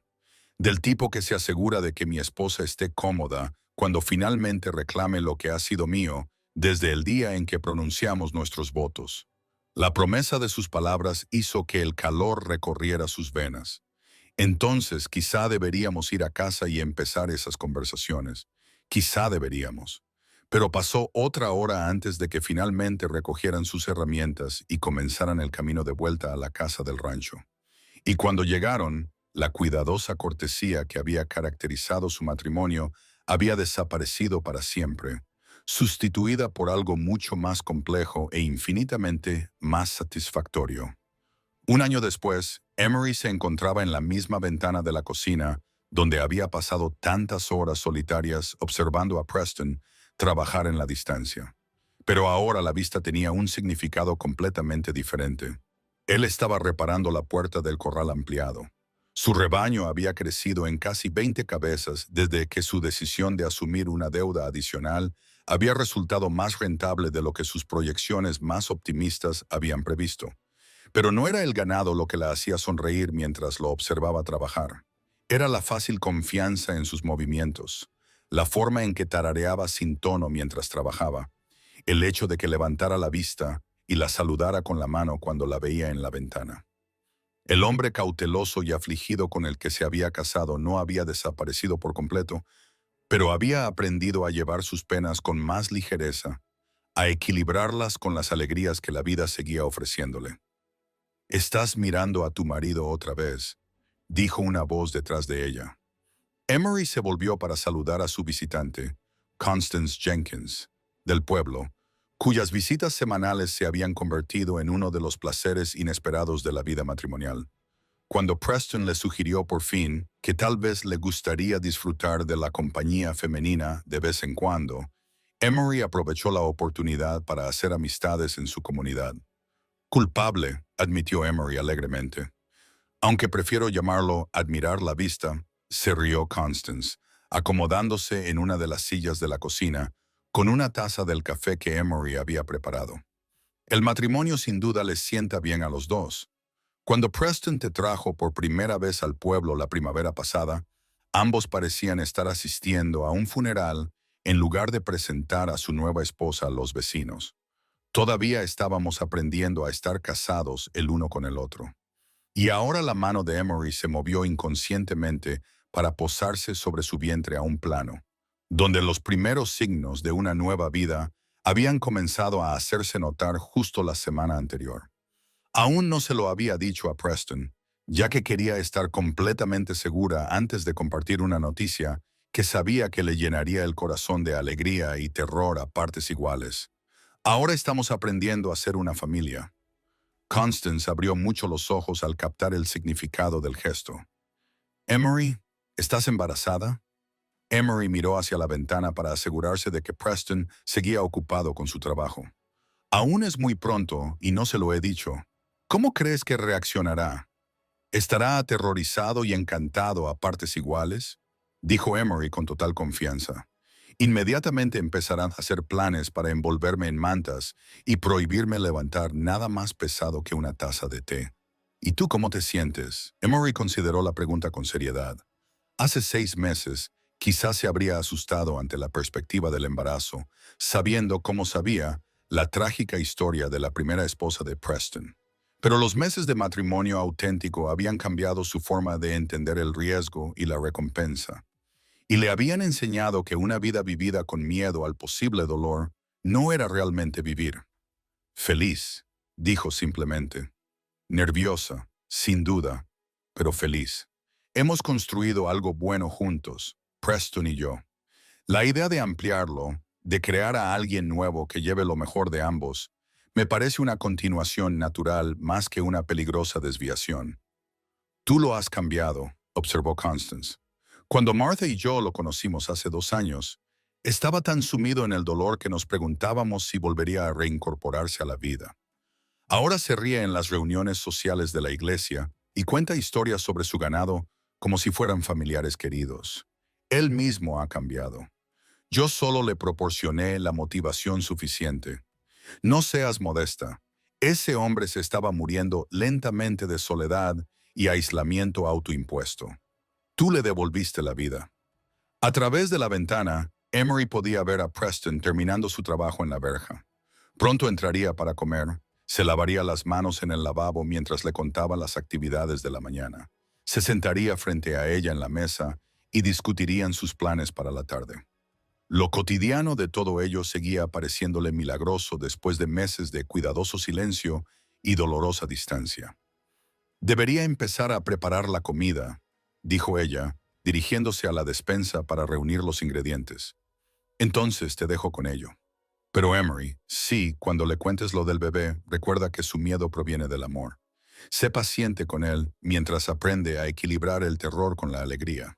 Del tipo que se asegura de que mi esposa esté cómoda cuando finalmente reclame lo que ha sido mío desde el día en que pronunciamos nuestros votos. La promesa de sus palabras hizo que el calor recorriera sus venas. Entonces, quizá deberíamos ir a casa y empezar esas conversaciones. Quizá deberíamos. Pero pasó otra hora antes de que finalmente recogieran sus herramientas y comenzaran el camino de vuelta a la casa del rancho. Y cuando llegaron, la cuidadosa cortesía que había caracterizado su matrimonio había desaparecido para siempre, sustituida por algo mucho más complejo e infinitamente más satisfactorio. Un año después, Emery se encontraba en la misma ventana de la cocina donde había pasado tantas horas solitarias observando a Preston trabajar en la distancia. Pero ahora la vista tenía un significado completamente diferente. Él estaba reparando la puerta del corral ampliado. Su rebaño había crecido en casi 20 cabezas desde que su decisión de asumir una deuda adicional había resultado más rentable de lo que sus proyecciones más optimistas habían previsto. Pero no era el ganado lo que la hacía sonreír mientras lo observaba trabajar. Era la fácil confianza en sus movimientos, la forma en que tarareaba sin tono mientras trabajaba, el hecho de que levantara la vista y la saludara con la mano cuando la veía en la ventana. El hombre cauteloso y afligido con el que se había casado no había desaparecido por completo, pero había aprendido a llevar sus penas con más ligereza, a equilibrarlas con las alegrías que la vida seguía ofreciéndole. «Estás mirando a tu marido otra vez», dijo una voz detrás de ella. Emery se volvió para saludar a su visitante, Constance Jenkins, del pueblo, cuyas visitas semanales se habían convertido en uno de los placeres inesperados de la vida matrimonial. Cuando Preston le sugirió por fin que tal vez le gustaría disfrutar de la compañía femenina de vez en cuando, Emery aprovechó la oportunidad para hacer amistades en su comunidad. «Culpable», admitió Emery alegremente. «Aunque prefiero llamarlo admirar la vista», se rió Constance, acomodándose en una de las sillas de la cocina, con una taza del café que Emery había preparado. «El matrimonio sin duda les sienta bien a los dos. Cuando Preston te trajo por primera vez al pueblo la primavera pasada, ambos parecían estar asistiendo a un funeral en lugar de presentar a su nueva esposa a los vecinos. Todavía estábamos aprendiendo a estar casados el uno con el otro». Y ahora la mano de Emery se movió inconscientemente para posarse sobre su vientre a un plano, donde los primeros signos de una nueva vida habían comenzado a hacerse notar justo la semana anterior. Aún no se lo había dicho a Preston, ya que quería estar completamente segura antes de compartir una noticia que sabía que le llenaría el corazón de alegría y terror a partes iguales. «Ahora estamos aprendiendo a ser una familia». Constance abrió mucho los ojos al captar el significado del gesto. «Emery, ¿estás embarazada?» Emery miró hacia la ventana para asegurarse de que Preston seguía ocupado con su trabajo. «Aún es muy pronto y no se lo he dicho. ¿Cómo crees que reaccionará? ¿Estará aterrorizado y encantado a partes iguales?», dijo Emery con total confianza. «Inmediatamente empezarán a hacer planes para envolverme en mantas y prohibirme levantar nada más pesado que una taza de té». «¿Y tú cómo te sientes?». Emery consideró la pregunta con seriedad. Hace 6 meses, quizás se habría asustado ante la perspectiva del embarazo, sabiendo, como sabía, la trágica historia de la primera esposa de Preston. Pero los meses de matrimonio auténtico habían cambiado su forma de entender el riesgo y la recompensa. Y le habían enseñado que una vida vivida con miedo al posible dolor no era realmente vivir. «Feliz», dijo simplemente. «Nerviosa, sin duda, pero feliz. Hemos construido algo bueno juntos, Preston y yo. La idea de ampliarlo, de crear a alguien nuevo que lleve lo mejor de ambos, me parece una continuación natural más que una peligrosa desviación». «Tú lo has cambiado», observó Constance. «Cuando Martha y yo lo conocimos hace 2 años, estaba tan sumido en el dolor que nos preguntábamos si volvería a reincorporarse a la vida. Ahora se ríe en las reuniones sociales de la iglesia y cuenta historias sobre su ganado como si fueran familiares queridos. Él mismo ha cambiado. Yo solo le proporcioné la motivación suficiente. No seas modesta. Ese hombre se estaba muriendo lentamente de soledad y aislamiento autoimpuesto. Tú le devolviste la vida. A través de la ventana, Emery podía ver a Preston terminando su trabajo en la verja. Pronto entraría para comer, se lavaría las manos en el lavabo mientras le contaba las actividades de la mañana. Se sentaría frente a ella en la mesa y discutirían sus planes para la tarde. Lo cotidiano de todo ello seguía pareciéndole milagroso después de meses de cuidadoso silencio y dolorosa distancia. Debería empezar a preparar la comida, dijo ella, dirigiéndose a la despensa para reunir los ingredientes. Entonces te dejo con ello. Pero Emery, sí, cuando le cuentes lo del bebé, recuerda que su miedo proviene del amor. Sé paciente con él mientras aprende a equilibrar el terror con la alegría.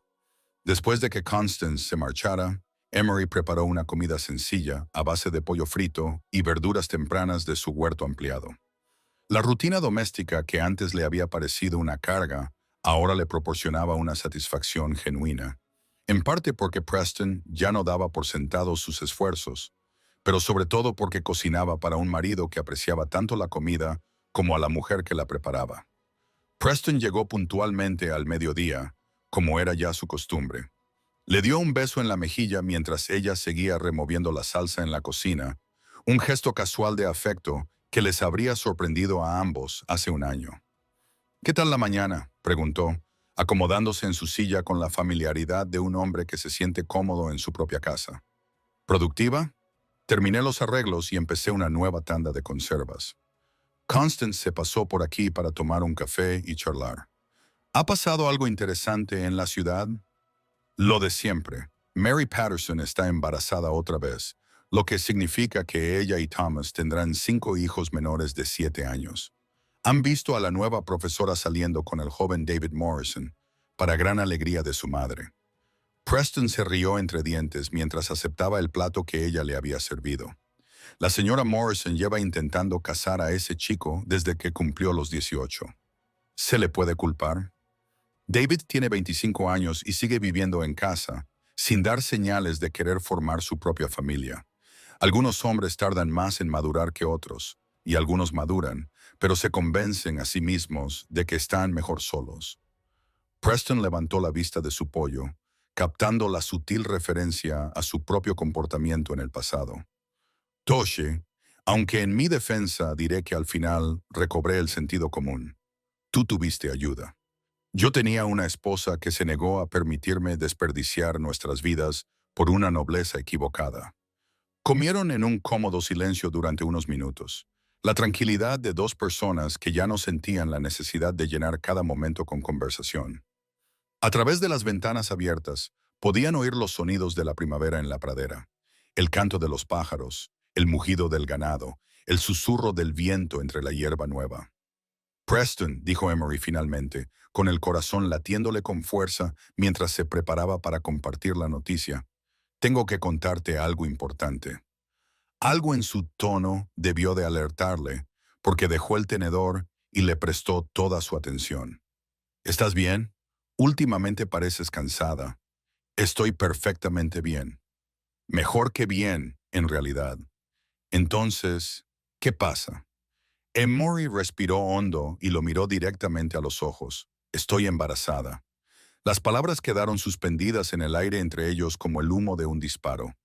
Después de que Constance se marchara, Emery preparó una comida sencilla a base de pollo frito y verduras tempranas de su huerto ampliado. La rutina doméstica que antes le había parecido una carga, ahora le proporcionaba una satisfacción genuina, en parte porque Preston ya no daba por sentados sus esfuerzos, pero sobre todo porque cocinaba para un marido que apreciaba tanto la comida como a la mujer que la preparaba. Preston llegó puntualmente al mediodía, como era ya su costumbre. Le dio un beso en la mejilla mientras ella seguía removiendo la salsa en la cocina, un gesto casual de afecto que les habría sorprendido a ambos hace un año. ¿Qué tal la mañana?, preguntó, acomodándose en su silla con la familiaridad de un hombre que se siente cómodo en su propia casa. ¿Productiva? Terminé los arreglos y empecé una nueva tanda de conservas. Constance se pasó por aquí para tomar un café y charlar. ¿Ha pasado algo interesante en la ciudad? Lo de siempre. Mary Patterson está embarazada otra vez, lo que significa que ella y Thomas tendrán 5 hijos menores de 7 años. Han visto a la nueva profesora saliendo con el joven David Morrison, para gran alegría de su madre. Preston se rió entre dientes mientras aceptaba el plato que ella le había servido. La señora Morrison lleva intentando casar a ese chico desde que cumplió los 18. ¿Se le puede culpar? David tiene 25 años y sigue viviendo en casa, sin dar señales de querer formar su propia familia. Algunos hombres tardan más en madurar que otros, y algunos maduran, pero se convencen a sí mismos de que están mejor solos. Preston levantó la vista de su pollo, captando la sutil referencia a su propio comportamiento en el pasado. Toshi, aunque en mi defensa diré que al final recobré el sentido común. Tú tuviste ayuda. Yo tenía una esposa que se negó a permitirme desperdiciar nuestras vidas por una nobleza equivocada. Comieron en un cómodo silencio durante unos minutos. La tranquilidad de dos personas que ya no sentían la necesidad de llenar cada momento con conversación. A través de las ventanas abiertas, podían oír los sonidos de la primavera en la pradera, el canto de los pájaros, el mugido del ganado, el susurro del viento entre la hierba nueva. Preston, dijo Emery finalmente, con el corazón latiéndole con fuerza mientras se preparaba para compartir la noticia. Tengo que contarte algo importante. Algo en su tono debió de alertarle, porque dejó el tenedor y le prestó toda su atención. ¿Estás bien? Últimamente pareces cansada. Estoy perfectamente bien. Mejor que bien, en realidad. Entonces, ¿qué pasa? Emory respiró hondo y lo miró directamente a los ojos. Estoy embarazada. Las palabras quedaron suspendidas en el aire entre ellos como el humo de un disparo.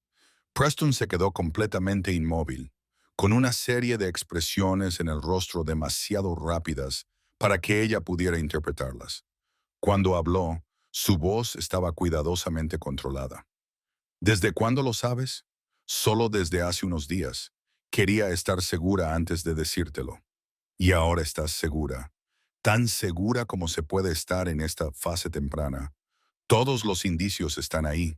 Preston se quedó completamente inmóvil, con una serie de expresiones en el rostro demasiado rápidas para que ella pudiera interpretarlas. Cuando habló, su voz estaba cuidadosamente controlada. ¿Desde cuándo lo sabes? Solo desde hace unos días. Quería estar segura antes de decírtelo. Y ahora estás segura. Tan segura como se puede estar en esta fase temprana. Todos los indicios están ahí.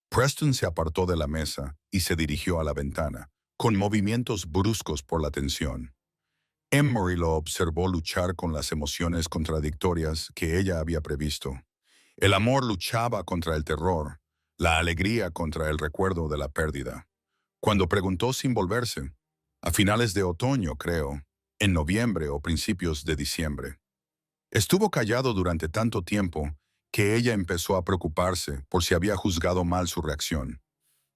Preston se apartó de la mesa y se dirigió a la ventana, con movimientos bruscos por la tensión. Emory lo observó luchar con las emociones contradictorias que ella había previsto. El amor luchaba contra el terror, la alegría contra el recuerdo de la pérdida. Cuando preguntó sin volverse, a finales de otoño, creo, en noviembre o principios de diciembre. Estuvo callado durante tanto tiempo que ella empezó a preocuparse por si había juzgado mal su reacción.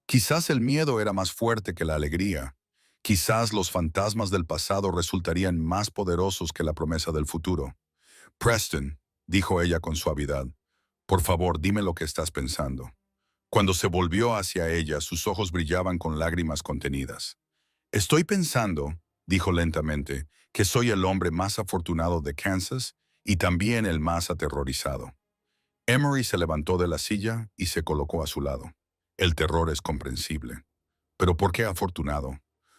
Quizás el miedo era más fuerte que la alegría. Quizás los fantasmas del pasado resultarían más poderosos que la promesa del futuro. Preston, dijo ella con suavidad, por favor, dime lo que estás pensando. Cuando se volvió hacia ella, sus ojos brillaban con lágrimas contenidas. Estoy pensando, dijo lentamente, que soy el hombre más afortunado de Kansas y también el más aterrorizado. Emory se levantó de la silla y se colocó a su lado. El terror es comprensible. ¿Pero por qué afortunado?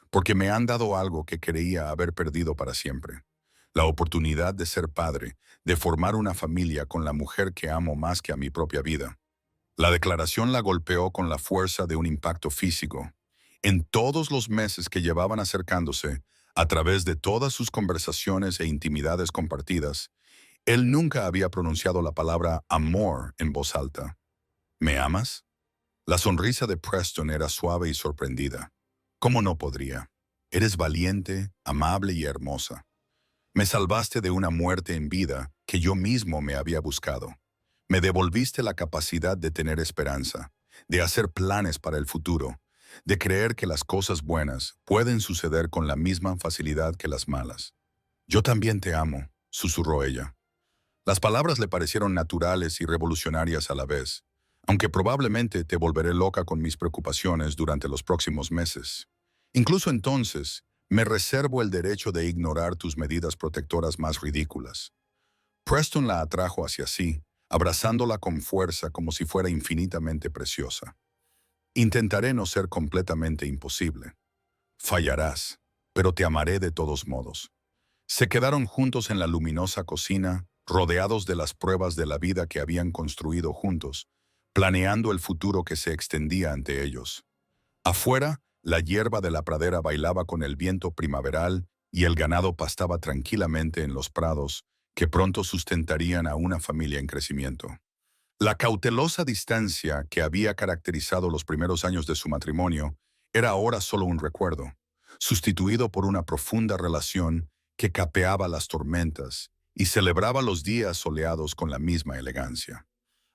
Porque me han dado algo que creía haber perdido para siempre. La oportunidad de ser padre, de formar una familia con la mujer que amo más que a mi propia vida. La declaración la golpeó con la fuerza de un impacto físico. En todos los meses que llevaban acercándose, a través de todas sus conversaciones e intimidades compartidas, él nunca había pronunciado la palabra amor en voz alta. ¿Me amas? La sonrisa de Preston era suave y sorprendida. ¿Cómo no podría? Eres valiente, amable y hermosa. Me salvaste de una muerte en vida que yo mismo me había buscado. Me devolviste la capacidad de tener esperanza, de hacer planes para el futuro, de creer que las cosas buenas pueden suceder con la misma facilidad que las malas. Yo también te amo, susurró ella. Las palabras le parecieron naturales y revolucionarias a la vez, aunque probablemente te volveré loca con mis preocupaciones durante los próximos meses. Incluso entonces, me reservo el derecho de ignorar tus medidas protectoras más ridículas. Preston la atrajo hacia sí, abrazándola con fuerza como si fuera infinitamente preciosa. Intentaré no ser completamente imposible. Fallarás, pero te amaré de todos modos. Se quedaron juntos en la luminosa cocina, rodeados de las pruebas de la vida que habían construido juntos, planeando el futuro que se extendía ante ellos. Afuera, la hierba de la pradera bailaba con el viento primaveral y el ganado pastaba tranquilamente en los prados que pronto sustentarían a una familia en crecimiento. La cautelosa distancia que había caracterizado los primeros años de su matrimonio era ahora solo un recuerdo, sustituido por una profunda relación que capeaba las tormentas y celebraba los días soleados con la misma elegancia.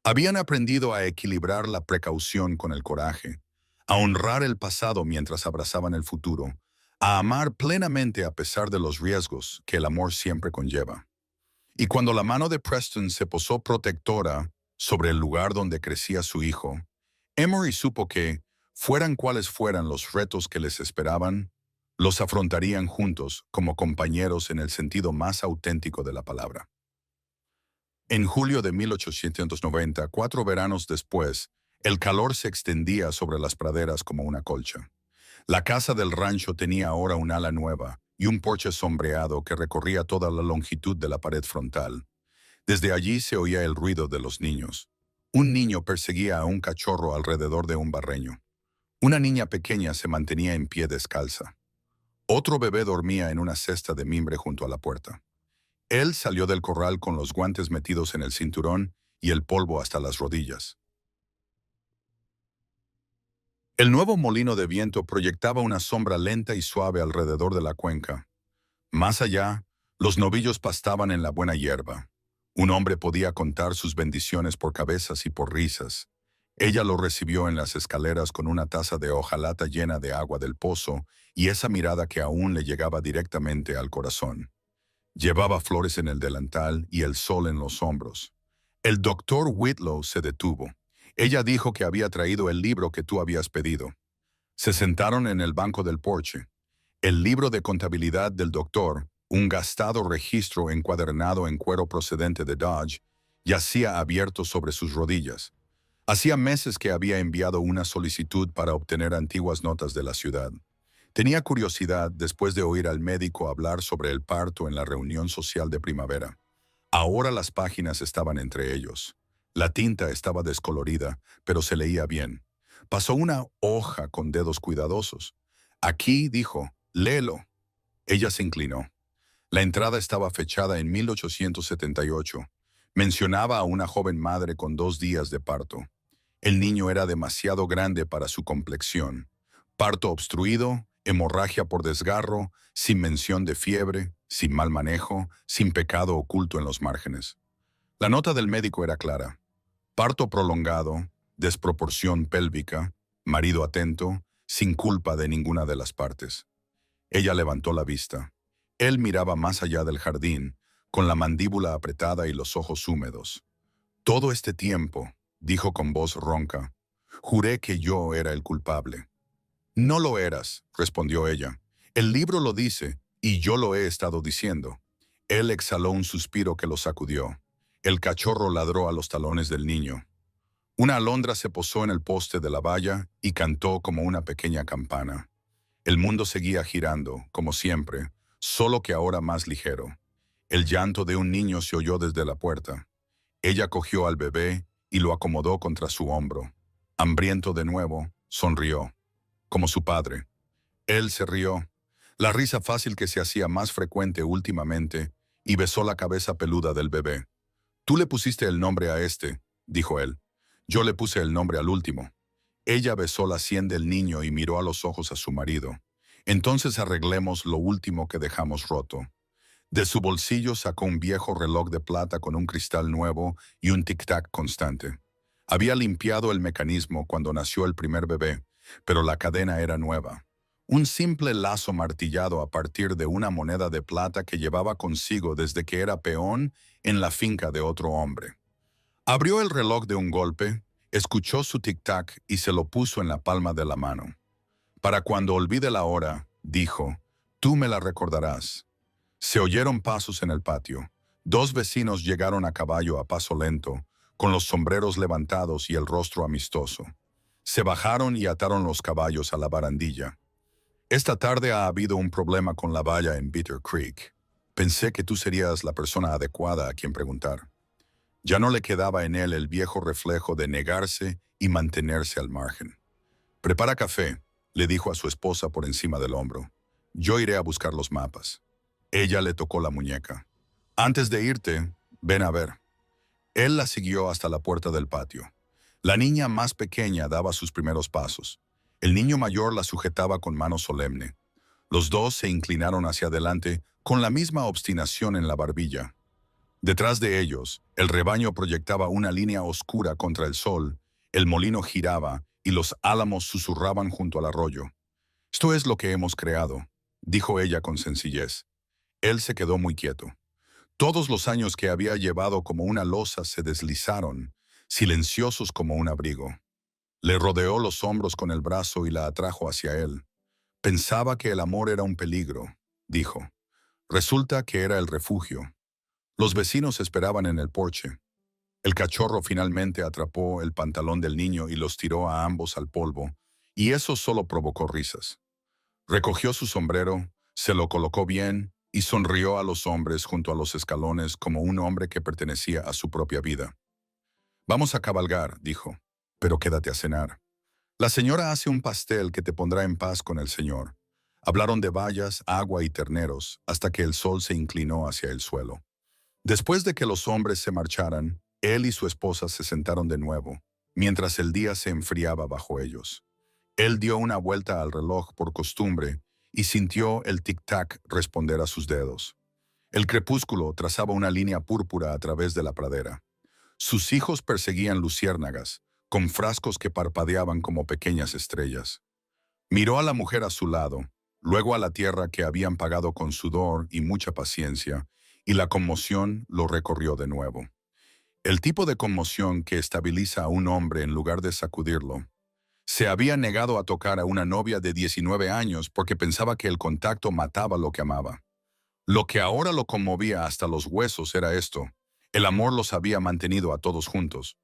Habían aprendido a equilibrar la precaución con el coraje, a honrar el pasado mientras abrazaban el futuro, a amar plenamente a pesar de los riesgos que el amor siempre conlleva. Y cuando la mano de Preston se posó protectora sobre el lugar donde crecía su hijo, Emory supo que, fueran cuales fueran los retos que les esperaban, los afrontarían juntos como compañeros en el sentido más auténtico de la palabra. En julio de 1890, 4 veranos después, el calor se extendía sobre las praderas como una colcha. La casa del rancho tenía ahora un ala nueva y un porche sombreado que recorría toda la longitud de la pared frontal. Desde allí se oía el ruido de los niños. Un niño perseguía a un cachorro alrededor de un barreño. Una niña pequeña se mantenía en pie descalza. Otro bebé dormía en una cesta de mimbre junto a la puerta. Él salió del corral con los guantes metidos en el cinturón y el polvo hasta las rodillas. El nuevo molino de viento proyectaba una sombra lenta y suave alrededor de la cuenca. Más allá, los novillos pastaban en la buena hierba. Un hombre podía contar sus bendiciones por cabezas y por risas. Ella lo recibió en las escaleras con una taza de hojalata llena de agua del pozo y esa mirada que aún le llegaba directamente al corazón. Llevaba flores en el delantal y el sol en los hombros. El doctor Whitlow se detuvo. Ella dijo que había traído el libro que tú habías pedido. Se sentaron en el banco del porche. El libro de contabilidad del doctor, un gastado registro encuadernado en cuero procedente de Dodge, yacía abierto sobre sus rodillas. Hacía meses que había enviado una solicitud para obtener antiguas notas de la ciudad. Tenía curiosidad después de oír al médico hablar sobre el parto en la reunión social de primavera. Ahora las páginas estaban entre ellos. La tinta estaba descolorida, pero se leía bien. Pasó una hoja con dedos cuidadosos. Aquí, dijo, léelo. Ella se inclinó. La entrada estaba fechada en 1878. Mencionaba a una joven madre con 2 días de parto. El niño era demasiado grande para su complexión. Parto obstruido, hemorragia por desgarro, sin mención de fiebre, sin mal manejo, sin pecado oculto en los márgenes. La nota del médico era clara. Parto prolongado, desproporción pélvica, marido atento, sin culpa de ninguna de las partes. Ella levantó la vista. Él miraba más allá del jardín, con la mandíbula apretada y los ojos húmedos. Todo este tiempo, dijo con voz ronca, juré que yo era el culpable. No lo eras, respondió ella. El libro lo dice, y yo lo he estado diciendo. Él exhaló un suspiro que lo sacudió. El cachorro ladró a los talones del niño. Una alondra se posó en el poste de la valla y cantó como una pequeña campana. El mundo seguía girando, como siempre, solo que ahora más ligero. El llanto de un niño se oyó desde la puerta. Ella cogió al bebé y lo acomodó contra su hombro. Hambriento de nuevo, sonrió, como su padre. Él se rió, la risa fácil que se hacía más frecuente últimamente, y besó la cabeza peluda del bebé. «Tú le pusiste el nombre a este», dijo él. «Yo le puse el nombre al último». Ella besó la sien del niño y miró a los ojos a su marido. «Entonces arreglemos lo último que dejamos roto». De su bolsillo sacó un viejo reloj de plata con un cristal nuevo y un tic-tac constante. Había limpiado el mecanismo cuando nació el primer bebé, pero la cadena era nueva. Un simple lazo martillado a partir de una moneda de plata que llevaba consigo desde que era peón en la finca de otro hombre. Abrió el reloj de un golpe, escuchó su tic-tac y se lo puso en la palma de la mano. «Para cuando olvide la hora», dijo, «tú me la recordarás». Se oyeron pasos en el patio. Dos vecinos llegaron a caballo a paso lento, con los sombreros levantados y el rostro amistoso. Se bajaron y ataron los caballos a la barandilla. «Esta tarde ha habido un problema con la valla en Bitter Creek. Pensé que tú serías la persona adecuada a quien preguntar». Ya no le quedaba en él el viejo reflejo de negarse y mantenerse al margen. «Prepara café», le dijo a su esposa por encima del hombro. «Yo iré a buscar los mapas». Ella le tocó la muñeca. «Antes de irte, ven a ver». Él la siguió hasta la puerta del patio. La niña más pequeña daba sus primeros pasos. El niño mayor la sujetaba con mano solemne. Los dos se inclinaron hacia adelante con la misma obstinación en la barbilla. Detrás de ellos, el rebaño proyectaba una línea oscura contra el sol, el molino giraba y los álamos susurraban junto al arroyo. «Esto es lo que hemos creado», dijo ella con sencillez. Él se quedó muy quieto. Todos los años que había llevado como una losa se deslizaron, silenciosos como un abrigo. Le rodeó los hombros con el brazo y la atrajo hacia él. «Pensaba que el amor era un peligro», dijo. «Resulta que era el refugio». Los vecinos esperaban en el porche. El cachorro finalmente atrapó el pantalón del niño y los tiró a ambos al polvo, y eso solo provocó risas. Recogió su sombrero, se lo colocó bien y sonrió a los hombres junto a los escalones como un hombre que pertenecía a su propia vida. «Vamos a cabalgar», dijo, «pero quédate a cenar. La señora hace un pastel que te pondrá en paz con el Señor». Hablaron de vallas, agua y terneros hasta que el sol se inclinó hacia el suelo. Después de que los hombres se marcharan, él y su esposa se sentaron de nuevo, mientras el día se enfriaba bajo ellos. Él dio una vuelta al reloj por costumbre y sintió el tic-tac responder a sus dedos. El crepúsculo trazaba una línea púrpura a través de la pradera. Sus hijos perseguían luciérnagas, con frascos que parpadeaban como pequeñas estrellas. Miró a la mujer a su lado, luego a la tierra que habían pagado con sudor y mucha paciencia, y la conmoción lo recorrió de nuevo. El tipo de conmoción que estabiliza a un hombre en lugar de sacudirlo. Se había negado a tocar a una novia de 19 años porque pensaba que el contacto mataba lo que amaba. Lo que ahora lo conmovía hasta los huesos era esto: el amor los había mantenido a todos juntos.